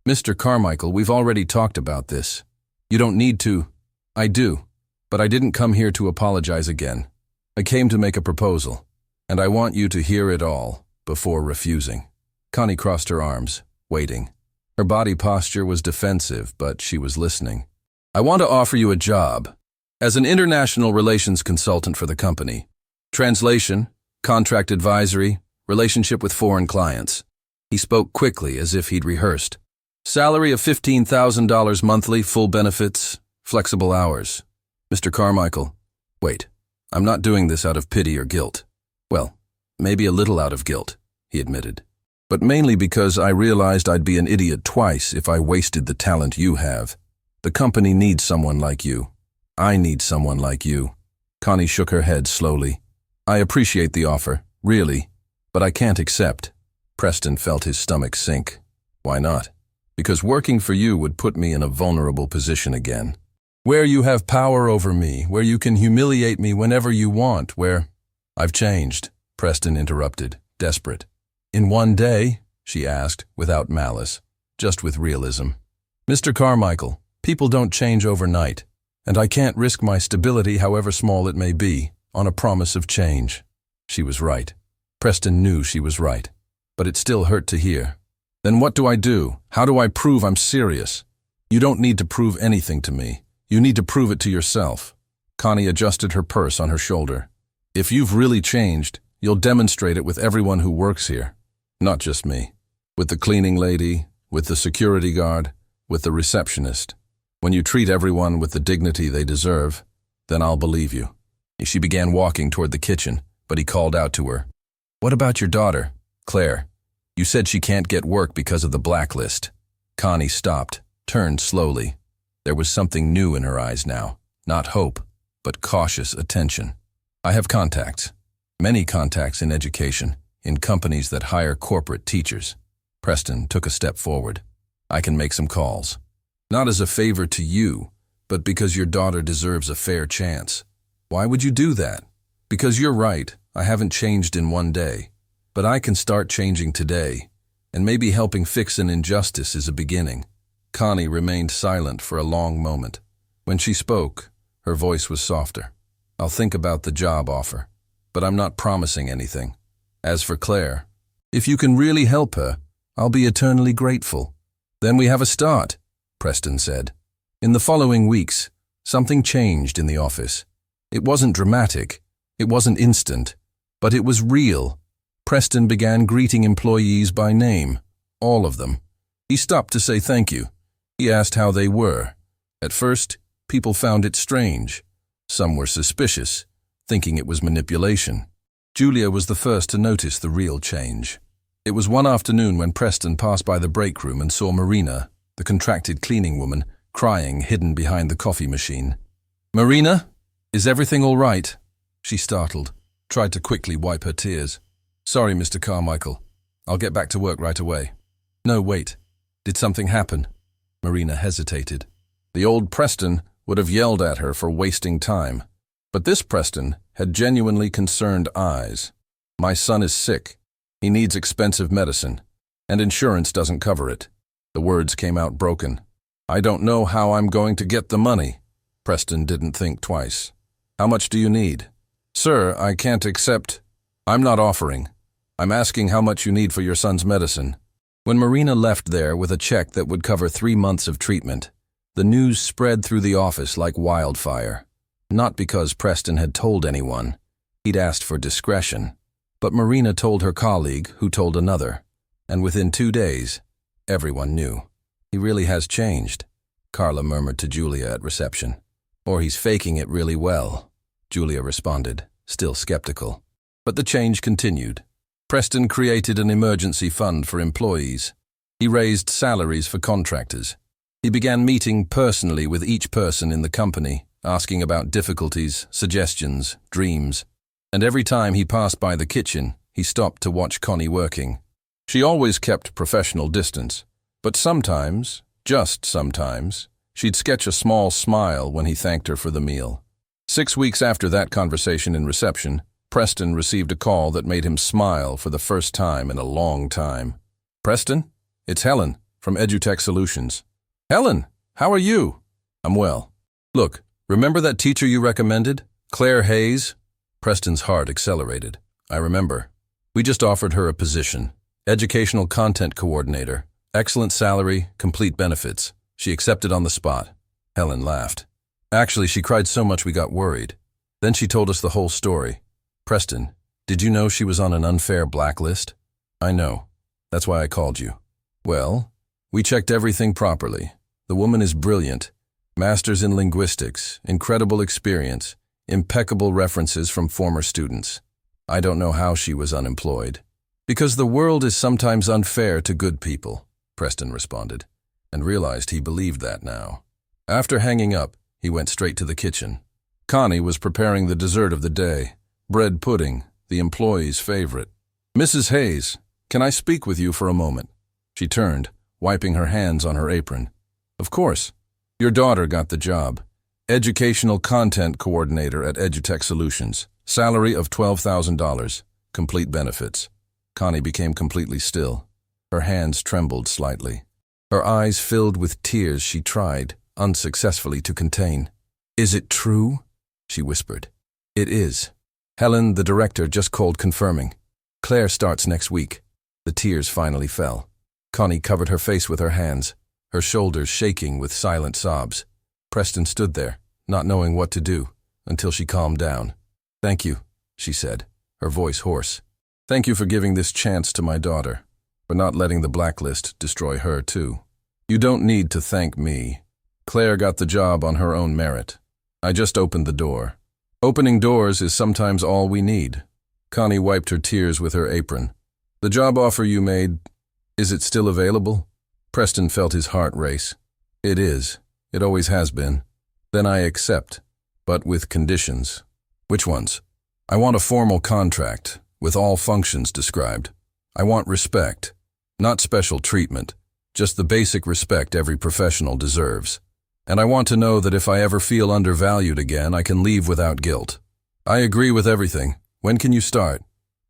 Mr. Carmichael, we've already talked about this. You don't need to." "I do, but I didn't come here to apologize again. I came to make a proposal, and I want you to hear it all before refusing." Connie crossed her arms, waiting. Her body posture was defensive, but she was listening. "I want to offer you a job as an international relations consultant for the company. Translation, contract advisory, relationship with foreign clients." He spoke quickly as if he'd rehearsed. "Salary of $15,000 monthly, full benefits, flexible hours." "Mr. Carmichael, wait. I'm not doing this out of pity or guilt." "Well, maybe a little out of guilt," he admitted. "But mainly because I realized I'd be an idiot twice if I wasted the talent you have. The company needs someone like you. I need someone like you." Connie shook her head slowly. "I appreciate the offer, really, but I can't accept." Preston felt his stomach sink. "Why not?" "Because working for you would put me in a vulnerable position again. Where you have power over me, where you can humiliate me whenever you want, where—" "I've changed," Preston interrupted, desperate. "In one day?" she asked, without malice, just with realism. "Mr. Carmichael, people don't change overnight, and I can't risk my stability, however small it may be, on a promise of change." She was right. Preston knew she was right, but it still hurt to hear. "Then what do I do? How do I prove I'm serious?" "You don't need to prove anything to me. You need to prove it to yourself." Connie adjusted her purse on her shoulder. "If you've really changed, you'll demonstrate it with everyone who works here. Not just me. With the cleaning lady, with the security guard, with the receptionist. When you treat everyone with the dignity they deserve, then I'll believe you." She began walking toward the kitchen, but he called out to her. "What about your daughter, Claire? You said she can't get work because of the blacklist." Connie stopped, turned slowly. There was something new in her eyes now, not hope, but cautious attention. "I have contacts, many contacts in education, in companies that hire corporate teachers." Preston took a step forward. "I can make some calls. Not as a favor to you, but because your daughter deserves a fair chance." "Why would you do that?" "Because you're right, I haven't changed in one day. But I can start changing today, and maybe helping fix an injustice is a beginning." Connie remained silent for a long moment. When she spoke, her voice was softer. "I'll think about the job offer, but I'm not promising anything. As for Claire, if you can really help her, I'll be eternally grateful." "Then we have a start," Preston said. In the following weeks, something changed in the office. It wasn't dramatic, it wasn't instant, but it was real. Preston began greeting employees by name, all of them. He stopped to say thank you. He asked how they were. At first, people found it strange. Some were suspicious, thinking it was manipulation. Julia was the first to notice the real change. It was one afternoon when Preston passed by the break room and saw Marina, the contracted cleaning woman, crying hidden behind the coffee machine. "Marina, is everything all right?" She startled, tried to quickly wipe her tears. "Sorry, Mr. Carmichael. I'll get back to work right away." "No, wait. Did something happen?" Marina hesitated. The old Preston would have yelled at her for wasting time. But this Preston had genuinely concerned eyes. "My son is sick. He needs expensive medicine, and insurance doesn't cover it." The words came out broken. "I don't know how I'm going to get the money." Preston didn't think twice. "How much do you need?" "Sir, I can't accept." "I'm not offering. I'm asking how much you need for your son's medicine." When Marina left there with a check that would cover 3 months of treatment, the news spread through the office like wildfire. Not because Preston had told anyone. He'd asked for discretion. But Marina told her colleague, who told another. And within 2 days, everyone knew. "He really has changed," Carla murmured to Julia at reception. "Or he's faking it really well," Julia responded, still skeptical. But the change continued. Preston created an emergency fund for employees. He raised salaries for contractors. He began meeting personally with each person in the company, asking about difficulties, suggestions, dreams. And every time he passed by the kitchen, he stopped to watch Connie working. She always kept professional distance, but sometimes, just sometimes, she'd sketch a small smile when he thanked her for the meal. 6 weeks after that conversation in reception, Preston received a call that made him smile for the first time in a long time. "Preston, it's Helen from EduTech Solutions." "Helen, how are you?" "I'm well. Look, remember that teacher you recommended? Claire Hayes?" Preston's heart accelerated. "I remember. We just offered her a position. Educational Content Coordinator. Excellent salary, complete benefits. She accepted on the spot." Helen laughed. "Actually, she cried so much we got worried. Then she told us the whole story." "Preston, did you know she was on an unfair blacklist?" "I know. That's why I called you." "Well, we checked everything properly. The woman is brilliant. Masters in linguistics, incredible experience, impeccable references from former students. I don't know how she was unemployed." "Because the world is sometimes unfair to good people," Preston responded, and realized he believed that now. After hanging up, he went straight to the kitchen. Connie was preparing the dessert of the day, bread pudding, the employee's favorite. "Mrs. Hayes, can I speak with you for a moment?" She turned, wiping her hands on her apron. "Of course. Your daughter got the job. Educational Content Coordinator at EduTech Solutions. Salary of $12,000. Complete benefits." Connie became completely still. Her hands trembled slightly. Her eyes filled with tears she tried, unsuccessfully, to contain. "Is it true?" she whispered. "It is. Helen, the director, just called confirming. Claire starts next week." The tears finally fell. Connie covered her face with her hands, her shoulders shaking with silent sobs. Preston stood there, not knowing what to do, until she calmed down. "Thank you," she said, her voice hoarse. "Thank you for giving this chance to my daughter, for not letting the blacklist destroy her too. You don't need to thank me. Claire got the job on her own merit. I just opened the door. Opening doors is sometimes all we need." Connie wiped her tears with her apron. "The job offer you made, is it still available?" Preston felt his heart race. "It is. It always has been." "Then I accept, but with conditions." "Which ones?" "I want a formal contract, with all functions described. I want respect, not special treatment, just the basic respect every professional deserves. And I want to know that if I ever feel undervalued again, I can leave without guilt." "I agree with everything. When can you start?"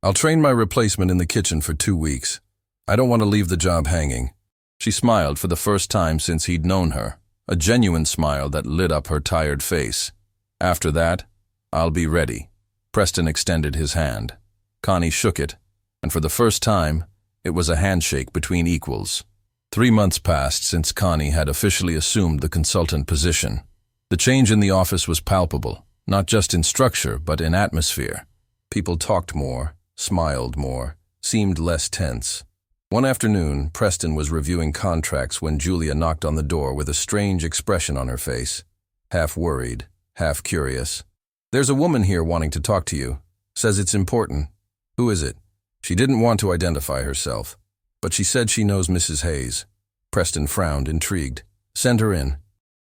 "I'll train my replacement in the kitchen for 2 weeks. I don't want to leave the job hanging." She smiled for the first time since he'd known her, a genuine smile that lit up her tired face. "After that, I'll be ready." Preston extended his hand. Connie shook it, and for the first time, it was a handshake between equals. 3 months passed since Connie had officially assumed the consultant position. The change in the office was palpable, not just in structure, but in atmosphere. People talked more, smiled more, seemed less tense. One afternoon, Preston was reviewing contracts when Julia knocked on the door with a strange expression on her face, half worried, half curious. "There's a woman here wanting to talk to you. Says it's important." "Who is it?" She didn't want to identify herself, but she said she knows Mrs. Hayes. Preston frowned, intrigued. "Send her in."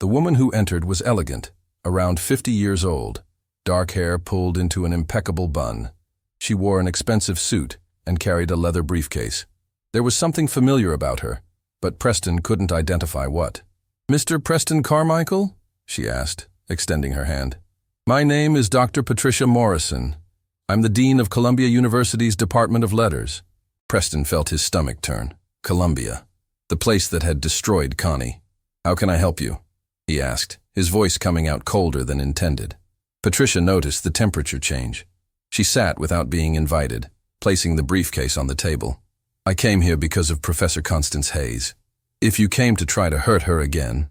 The woman who entered was elegant, around 50 years old, dark hair pulled into an impeccable bun. She wore an expensive suit and carried a leather briefcase. There was something familiar about her, but Preston couldn't identify what. "Mr. Preston Carmichael?" she asked, extending her hand. "My name is Dr. Patricia Morrison. I'm the Dean of Columbia University's Department of Letters." Preston felt his stomach turn. Columbia, the place that had destroyed Connie. "How can I help you?" he asked, his voice coming out colder than intended. Patricia noticed the temperature change. She sat without being invited, placing the briefcase on the table. "I came here because of Professor Constance Hayes. If you came to try to hurt her again..."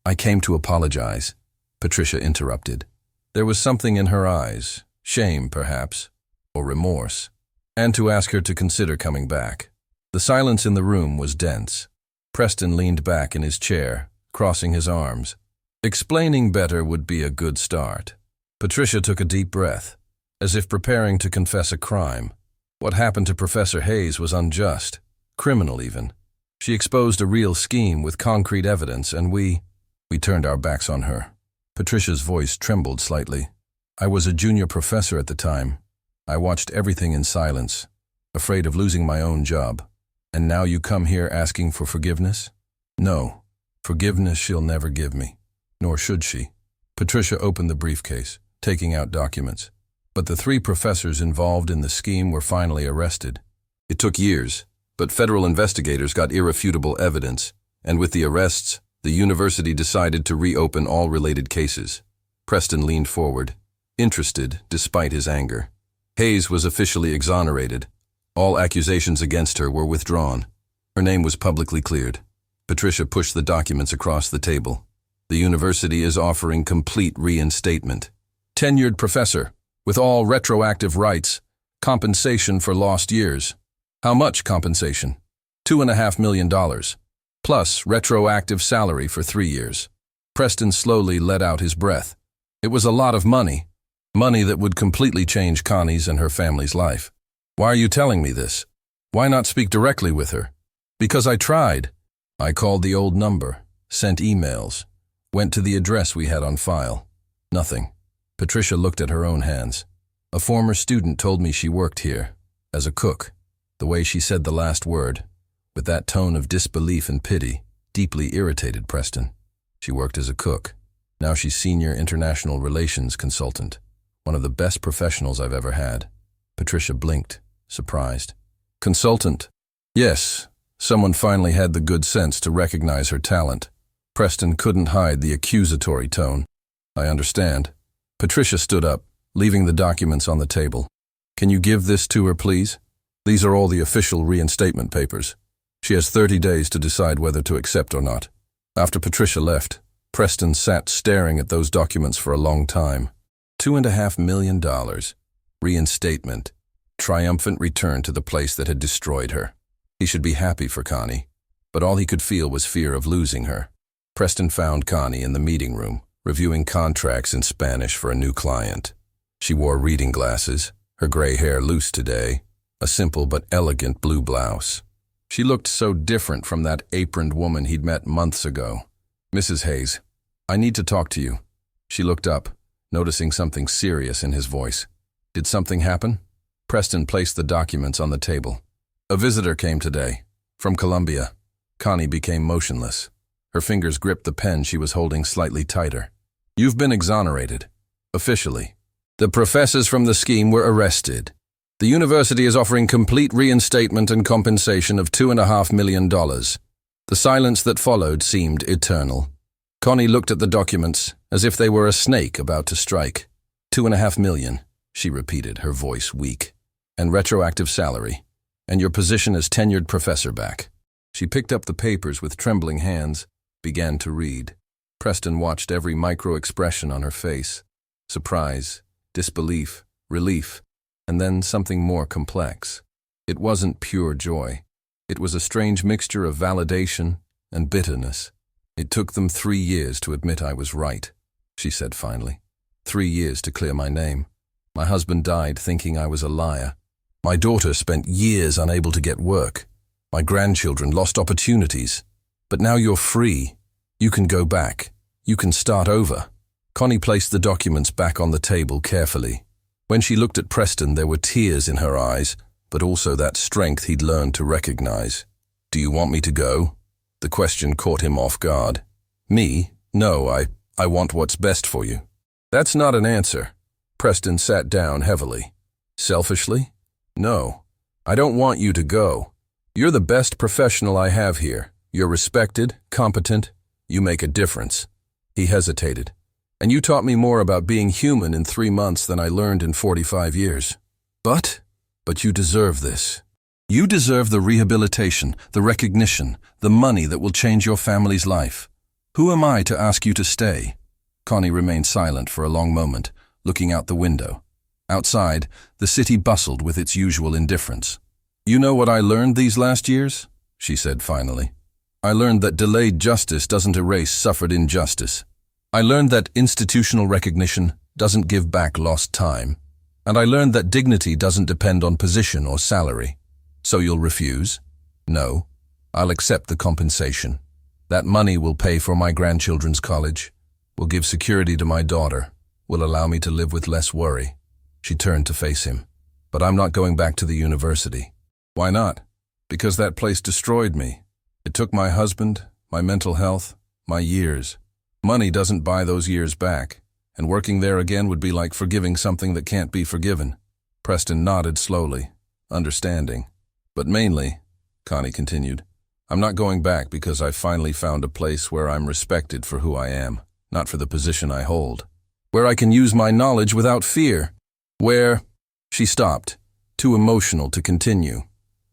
"I came to apologize," Patricia interrupted. There was something in her eyes, shame perhaps, or remorse, and to ask her to consider coming back. The silence in the room was dense. Preston leaned back in his chair, crossing his arms. Explaining better would be a good start. Patricia took a deep breath, as if preparing to confess a crime. What happened to Professor Hayes was unjust, criminal even. She exposed a real scheme with concrete evidence, and we turned our backs on her. Patricia's voice trembled slightly. I was a junior professor at the time. I watched everything in silence, afraid of losing my own job. And now you come here asking for forgiveness? No. Forgiveness she'll never give me. Nor should she. Patricia opened the briefcase, taking out documents. But the 3 professors involved in the scheme were finally arrested. It took years, but federal investigators got irrefutable evidence, and with the arrests, the university decided to reopen all related cases. Preston leaned forward, interested despite his anger. Hayes was officially exonerated. All accusations against her were withdrawn. Her name was publicly cleared. Patricia pushed the documents across the table. The university is offering complete reinstatement. Tenured professor, with all retroactive rights, compensation for lost years. How much compensation? $2.5 million, plus retroactive salary for 3 years. Preston slowly let out his breath. It was a lot of money. Money that would completely change Connie's and her family's life. Why are you telling me this? Why not speak directly with her? Because I tried. I called the old number, sent emails, went to the address we had on file. Nothing. Patricia looked at her own hands. A former student told me she worked here, as a cook. The way she said the last word, with that tone of disbelief and pity, deeply irritated Preston. She worked as a cook. Now she's senior international relations consultant, one of the best professionals I've ever had. Patricia blinked, surprised. Consultant? Yes, someone finally had the good sense to recognize her talent. Preston couldn't hide the accusatory tone. I understand. Patricia stood up, leaving the documents on the table. Can you give this to her, please? These are all the official reinstatement papers. She has 30 days to decide whether to accept or not. After Patricia left, Preston sat staring at those documents for a long time. $2.5 million. Reinstatement. Triumphant return to the place that had destroyed her. He should be happy for Connie, but all he could feel was fear of losing her. Preston found Connie in the meeting room, reviewing contracts in Spanish for a new client. She wore reading glasses, her gray hair loose today, a simple but elegant blue blouse. She looked so different from that aproned woman he'd met months ago. Mrs. Hayes, I need to talk to you. She looked up, noticing something serious in his voice. Did something happen? Preston placed the documents on the table. A visitor came today, from Colombia. Connie became motionless. Her fingers gripped the pen she was holding slightly tighter. You've been exonerated. Officially. The professors from the scheme were arrested. The university is offering complete reinstatement and compensation of $2.5 million. The silence that followed seemed eternal. Connie looked at the documents as if they were a snake about to strike. $2.5 million, she repeated, her voice weak. And retroactive salary. And your position as tenured professor back. She picked up the papers with trembling hands, began to read. Preston watched every micro-expression on her face. Surprise, disbelief, relief, and then something more complex. It wasn't pure joy. It was a strange mixture of validation and bitterness. It took them 3 years to admit I was right, she said finally. 3 years to clear my name. My husband died thinking I was a liar. My daughter spent years unable to get work. My grandchildren lost opportunities. But now you're free. You can go back. You can start over. Connie placed the documents back on the table carefully. When she looked at Preston, there were tears in her eyes, but also that strength he'd learned to recognize. Do you want me to go? The question caught him off guard. Me? No, I want what's best for you. That's not an answer. Preston sat down heavily. Selfishly? No. I don't want you to go. You're the best professional I have here. You're respected, competent. You make a difference. He hesitated. And you taught me more about being human in 3 months than I learned in 45 years. But you deserve this. You deserve the rehabilitation, the recognition, the money that will change your family's life. Who am I to ask you to stay? Connie remained silent for a long moment, looking out the window. Outside, the city bustled with its usual indifference. You know what I learned these last years? She said finally. I learned that delayed justice doesn't erase suffered injustice. I learned that institutional recognition doesn't give back lost time. And I learned that dignity doesn't depend on position or salary. So you'll refuse? No. I'll accept the compensation. That money will pay for my grandchildren's college, will give security to my daughter, will allow me to live with less worry. She turned to face him. But I'm not going back to the university. Why not? Because that place destroyed me. It took my husband, my mental health, my years. Money doesn't buy those years back, and working there again would be like forgiving something that can't be forgiven. Preston nodded slowly, understanding. But mainly, Connie continued, I'm not going back because I've finally found a place where I'm respected for who I am, not for the position I hold. Where I can use my knowledge without fear. Where... She stopped, too emotional to continue.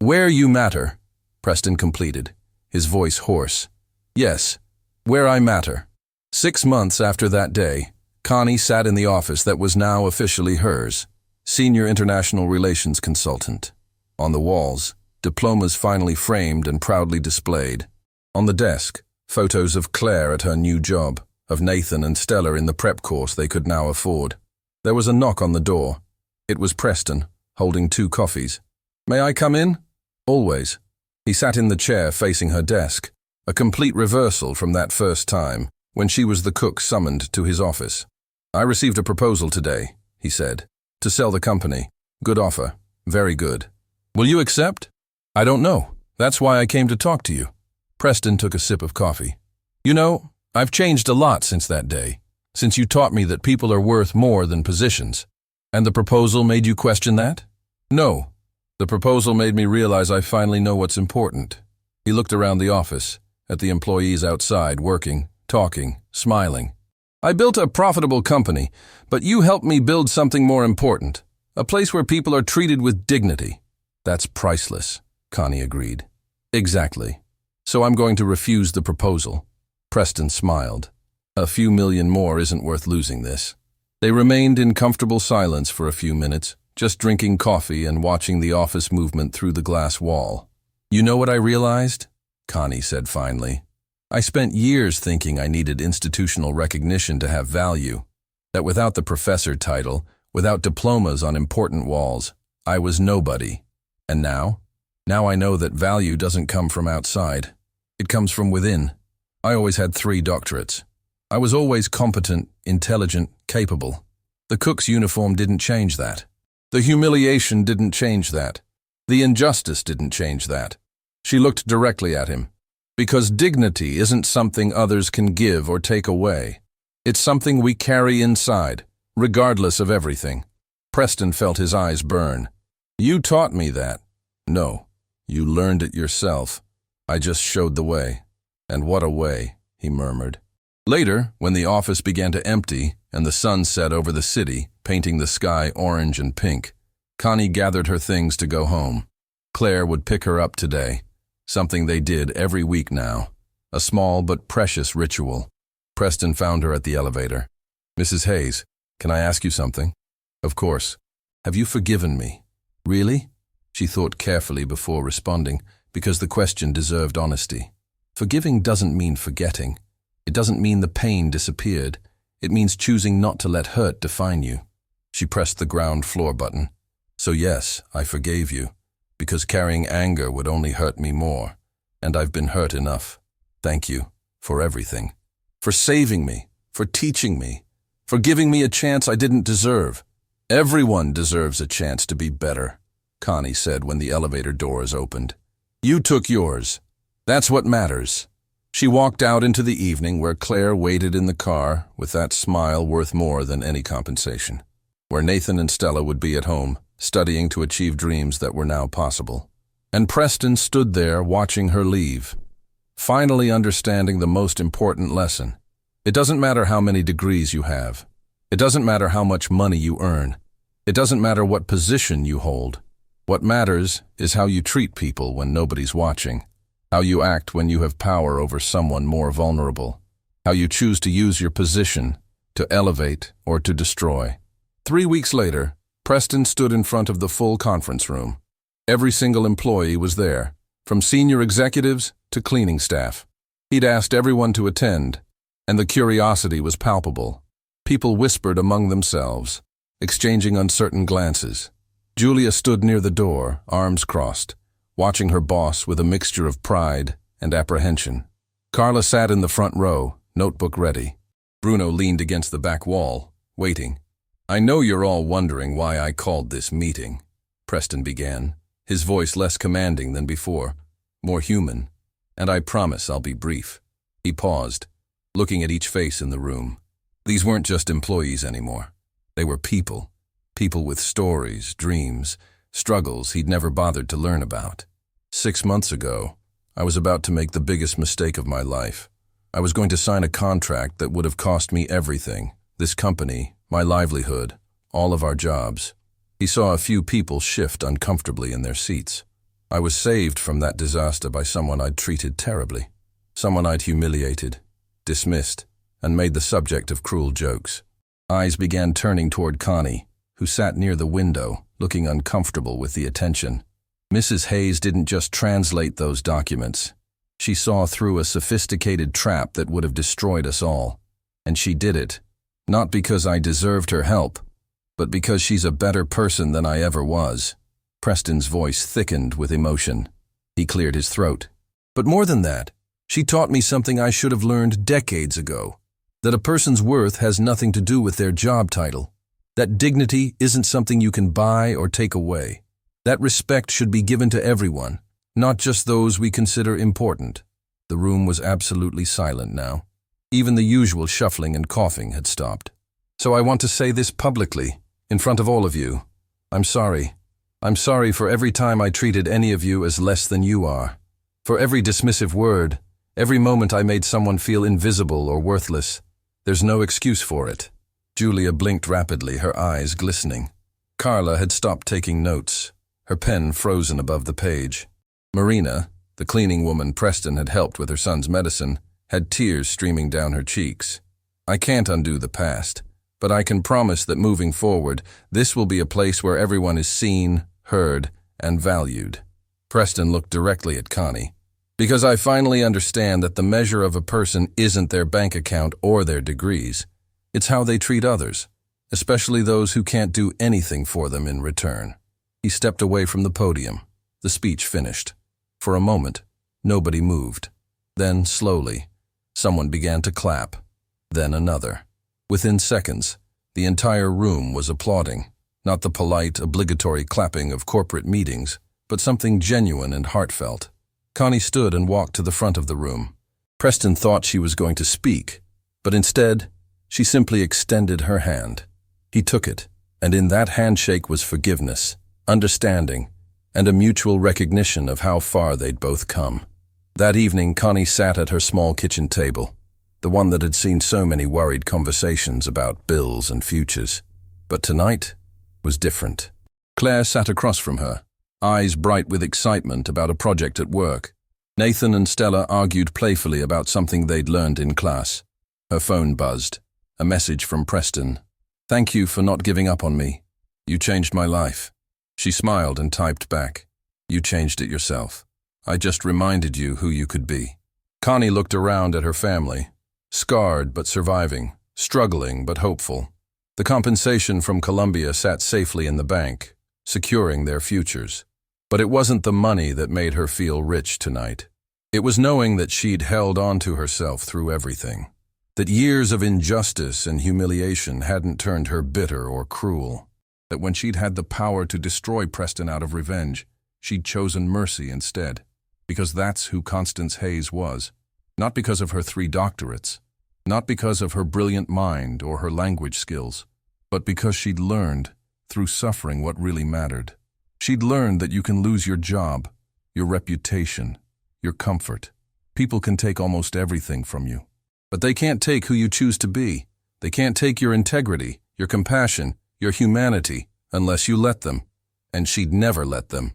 Where you matter, Preston completed, his voice hoarse. Yes, where I matter. 6 months after that day, Connie sat in the office that was now officially hers, Senior International Relations Consultant. On the walls, diplomas finally framed and proudly displayed. On the desk, photos of Claire at her new job, of Nathan and Stella in the prep course they could now afford. There was a knock on the door. It was Preston, holding 2 coffees. May I come in? Always. He sat in the chair facing her desk, a complete reversal from that first time, when she was the cook summoned to his office. I received a proposal today, he said, to sell the company. Good offer. Very good. Will you accept? I don't know. That's why I came to talk to you. Preston took a sip of coffee. You know, I've changed a lot since that day, since you taught me that people are worth more than positions. And the proposal made you question that? No. The proposal made me realize I finally know what's important. He looked around the office, at the employees outside, working, talking, smiling. I built a profitable company, but you helped me build something more important. A place where people are treated with dignity. That's priceless, Connie agreed. Exactly. So I'm going to refuse the proposal. Preston smiled. A few million more isn't worth losing this. They remained in comfortable silence for a few minutes, just drinking coffee and watching the office movement through the glass wall. You know what I realized? Connie said finally. I spent years thinking I needed institutional recognition to have value, that without the professor title, without diplomas on important walls, I was nobody. And now? Now I know that value doesn't come from outside. It comes from within. I always had 3 doctorates. I was always competent, intelligent, capable. The cook's uniform didn't change that. The humiliation didn't change that. The injustice didn't change that. She looked directly at him. Because dignity isn't something others can give or take away. It's something we carry inside, regardless of everything. Preston felt his eyes burn. You taught me that. No, you learned it yourself. I just showed the way. And what a way, he murmured. Later, when the office began to empty and the sun set over the city, painting the sky orange and pink, Connie gathered her things to go home. Claire would pick her up today, something they did every week now, a small but precious ritual. Preston found her at the elevator. Mrs. Hayes, can I ask you something? Of course. Have you forgiven me? Really? She thought carefully before responding, because the question deserved honesty. Forgiving doesn't mean forgetting. It doesn't mean the pain disappeared. It means choosing not to let hurt define you. She pressed the ground floor button. So yes, I forgave you, because carrying anger would only hurt me more. And I've been hurt enough. Thank you for everything. For saving me, for teaching me, for giving me a chance I didn't deserve. Everyone deserves a chance to be better, Connie said when the elevator doors opened. You took yours. That's what matters. She walked out into the evening where Claire waited in the car with that smile worth more than any compensation, where Nathan and Stella would be at home, studying to achieve dreams that were now possible. And Preston stood there watching her leave, finally understanding the most important lesson. It doesn't matter how many degrees you have. It doesn't matter how much money you earn. It doesn't matter what position you hold. What matters is how you treat people when nobody's watching. How you act when you have power over someone more vulnerable. How you choose to use your position to elevate or to destroy. 3 weeks later, Preston stood in front of the full conference room. Every single employee was there, from senior executives to cleaning staff. He'd asked everyone to attend, and the curiosity was palpable. People whispered among themselves, exchanging uncertain glances. Julia stood near the door, arms crossed, watching her boss with a mixture of pride and apprehension. Carla sat in the front row, notebook ready. Bruno leaned against the back wall, waiting. "I know you're all wondering why I called this meeting," Preston began, his voice less commanding than before, more human, "and I promise I'll be brief." He paused, looking at each face in the room. These weren't just employees anymore. They were people. People with stories, dreams, struggles he'd never bothered to learn about. 6 months ago, I was about to make the biggest mistake of my life. I was going to sign a contract that would have cost me everything, this company, my livelihood, all of our jobs. He saw a few people shift uncomfortably in their seats. I was saved from that disaster by someone I'd treated terribly, someone I'd humiliated, dismissed, and made the subject of cruel jokes. Eyes began turning toward Connie, who sat near the window, looking uncomfortable with the attention. Mrs. Hayes didn't just translate those documents. She saw through a sophisticated trap that would have destroyed us all. And she did it, not because I deserved her help, but because she's a better person than I ever was. Preston's voice thickened with emotion. He cleared his throat. But more than that, she taught me something I should have learned decades ago, that a person's worth has nothing to do with their job title, that dignity isn't something you can buy or take away, that respect should be given to everyone, not just those we consider important. The room was absolutely silent now. Even the usual shuffling and coughing had stopped. "So I want to say this publicly, in front of all of you. I'm sorry. I'm sorry for every time I treated any of you as less than you are. For every dismissive word, every moment I made someone feel invisible or worthless. There's no excuse for it." Julia blinked rapidly, her eyes glistening. Carla had stopped taking notes, her pen frozen above the page. Marina, the cleaning woman Preston had helped with her son's medicine, had tears streaming down her cheeks. "I can't undo the past, but I can promise that moving forward, this will be a place where everyone is seen, heard, and valued." Preston looked directly at Connie. "Because I finally understand that the measure of a person isn't their bank account or their degrees. It's how they treat others, especially those who can't do anything for them in return." He stepped away from the podium. The speech finished. For a moment, nobody moved. Then, slowly, someone began to clap. Then another. Within seconds, the entire room was applauding, not the polite, obligatory clapping of corporate meetings, but something genuine and heartfelt. Connie stood and walked to the front of the room. Preston thought she was going to speak, but instead, she simply extended her hand. He took it, and in that handshake was forgiveness, understanding, and a mutual recognition of how far they'd both come. That evening, Connie sat at her small kitchen table, the one that had seen so many worried conversations about bills and futures. But tonight was different. Claire sat across from her, eyes bright with excitement about a project at work. Nathan and Stella argued playfully about something they'd learned in class. Her phone buzzed. A message from Preston. "Thank you for not giving up on me. You changed my life." She smiled and typed back. "You changed it yourself. I just reminded you who you could be." Connie looked around at her family, scarred but surviving, struggling but hopeful. The compensation from Columbia sat safely in the bank, securing their futures. But it wasn't the money that made her feel rich tonight. It was knowing that she'd held on to herself through everything, that years of injustice and humiliation hadn't turned her bitter or cruel, that when she'd had the power to destroy Preston out of revenge, she'd chosen mercy instead, because that's who Constance Hayes was, not because of her 3 doctorates, not because of her brilliant mind or her language skills, but because she'd learned, through suffering, what really mattered. She'd learned that you can lose your job, your reputation, your comfort. People can take almost everything from you, but they can't take who you choose to be. They can't take your integrity, your compassion, your humanity, unless you let them. And she'd never let them.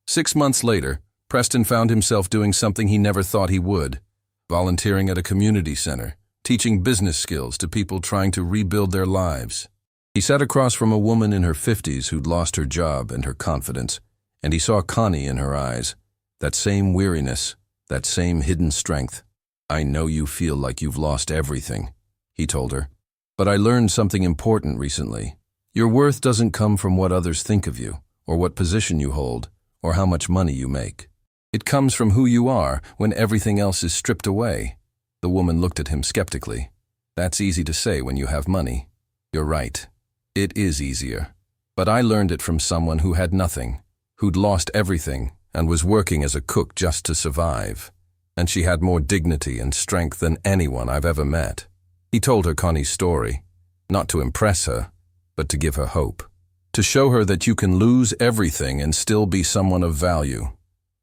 6 months later, Preston found himself doing something he never thought he would, volunteering at a community center, teaching business skills to people trying to rebuild their lives. He sat across from a woman in her 50s who'd lost her job and her confidence, and he saw Connie in her eyes, that same weariness, that same hidden strength. "I know you feel like you've lost everything," he told her, "but I learned something important recently. Your worth doesn't come from what others think of you, or what position you hold, or how much money you make. It comes from who you are when everything else is stripped away. The woman looked at him skeptically. That's easy to say when you have money. You're right. It is easier. But I learned it from someone who had nothing, who'd lost everything and was working as a cook just to survive. And she had more dignity and strength than anyone I've ever met. He told her Connie's story, not to impress her, but to give her hope. To show her that you can lose everything and still be someone of value.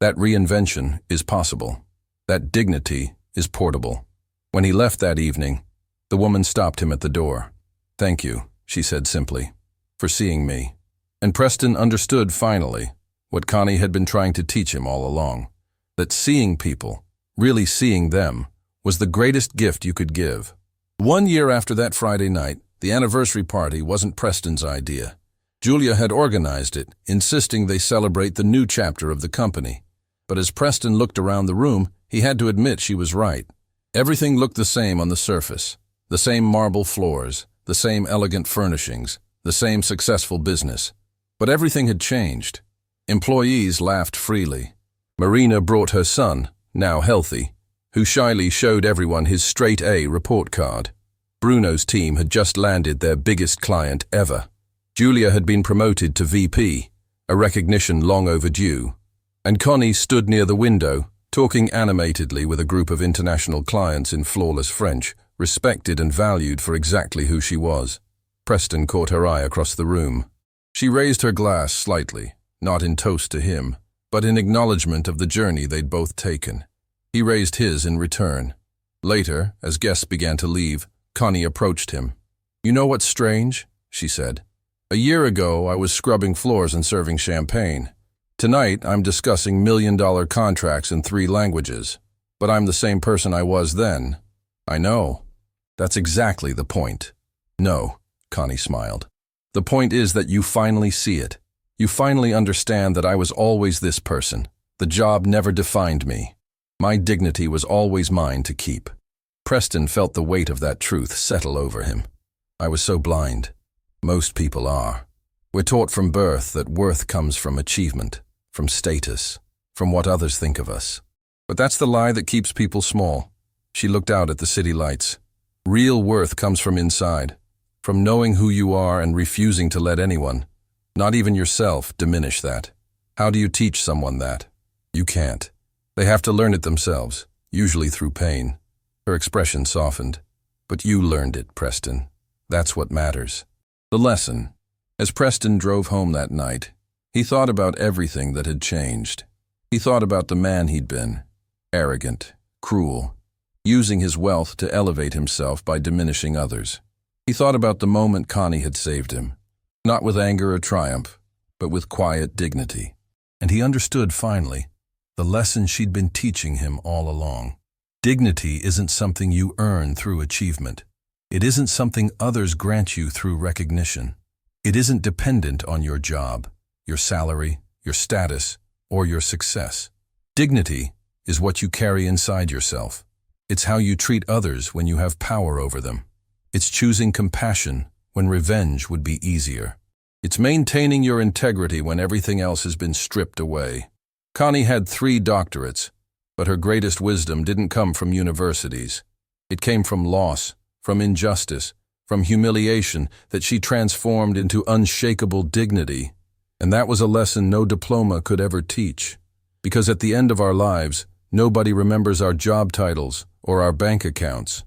That reinvention is possible. That dignity is portable. When he left that evening, the woman stopped him at the door. "Thank you," she said simply, "for seeing me." And Preston understood finally what Connie had been trying to teach him all along, that seeing people, really seeing them, was the greatest gift you could give. 1 year after that Friday night, the anniversary party wasn't Preston's idea. Julia had organized it, insisting they celebrate the new chapter of the company. But as Preston looked around the room, he had to admit she was right. Everything looked the same on the surface. The same marble floors, the same elegant furnishings, the same successful business. But everything had changed. Employees laughed freely. Marina brought her son, now healthy, who shyly showed everyone his straight A report card. Bruno's team had just landed their biggest client ever. Julia had been promoted to VP, a recognition long overdue. And Connie stood near the window, talking animatedly with a group of international clients in flawless French, respected and valued for exactly who she was. Preston caught her eye across the room. She raised her glass slightly, not in toast to him, but in acknowledgement of the journey they'd both taken. He raised his in return. Later, as guests began to leave, Connie approached him. "You know what's strange?" she said. "A year ago, I was scrubbing floors and serving champagne. Tonight, I'm discussing $1 million contracts in 3 languages. But I'm the same person I was then." "I know. That's exactly the point." "No," Connie smiled. "The point is that you finally see it. You finally understand that I was always this person. The job never defined me. My dignity was always mine to keep." Preston felt the weight of that truth settle over him. "I was so blind. Most people are. We're taught from birth that worth comes from achievement, from status, from what others think of us. But that's the lie that keeps people small." She looked out at the city lights. "Real worth comes from inside, from knowing who you are and refusing to let anyone, not even yourself, diminish that. How do you teach someone that? You can't. They have to learn it themselves, usually through pain." Her expression softened. "But you learned it, Preston. That's what matters." The lesson. As Preston drove home that night, he thought about everything that had changed. He thought about the man he'd been, arrogant, cruel, using his wealth to elevate himself by diminishing others. He thought about the moment Connie had saved him, not with anger or triumph, but with quiet dignity. And he understood finally the lesson she'd been teaching him all along. Dignity isn't something you earn through achievement. It isn't something others grant you through recognition. It isn't dependent on your job, your salary, your status, or your success. Dignity is what you carry inside yourself. It's how you treat others when you have power over them. It's choosing compassion when revenge would be easier. It's maintaining your integrity when everything else has been stripped away. Connie had 3 doctorates, but her greatest wisdom didn't come from universities. It came from loss, from injustice, from humiliation that she transformed into unshakable dignity. And that was a lesson no diploma could ever teach. Because at the end of our lives, nobody remembers our job titles or our bank accounts.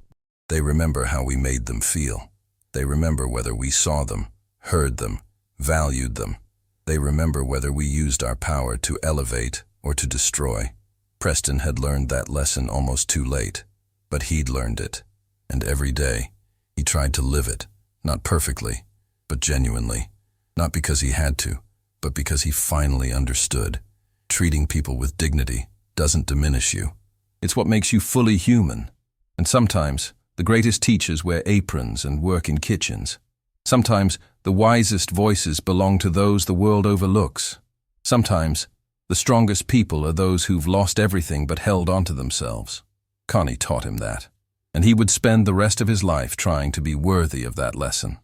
They remember how we made them feel. They remember whether we saw them, heard them, valued them. They remember whether we used our power to elevate or to destroy. Preston had learned that lesson almost too late, but he'd learned it. And every day, he tried to live it, not perfectly, but genuinely. Not because he had to, but because he finally understood. Treating people with dignity doesn't diminish you. It's what makes you fully human. And sometimes, the greatest teachers wear aprons and work in kitchens. Sometimes, the wisest voices belong to those the world overlooks. Sometimes, the strongest people are those who've lost everything but held onto themselves. Connie taught him that. And he would spend the rest of his life trying to be worthy of that lesson.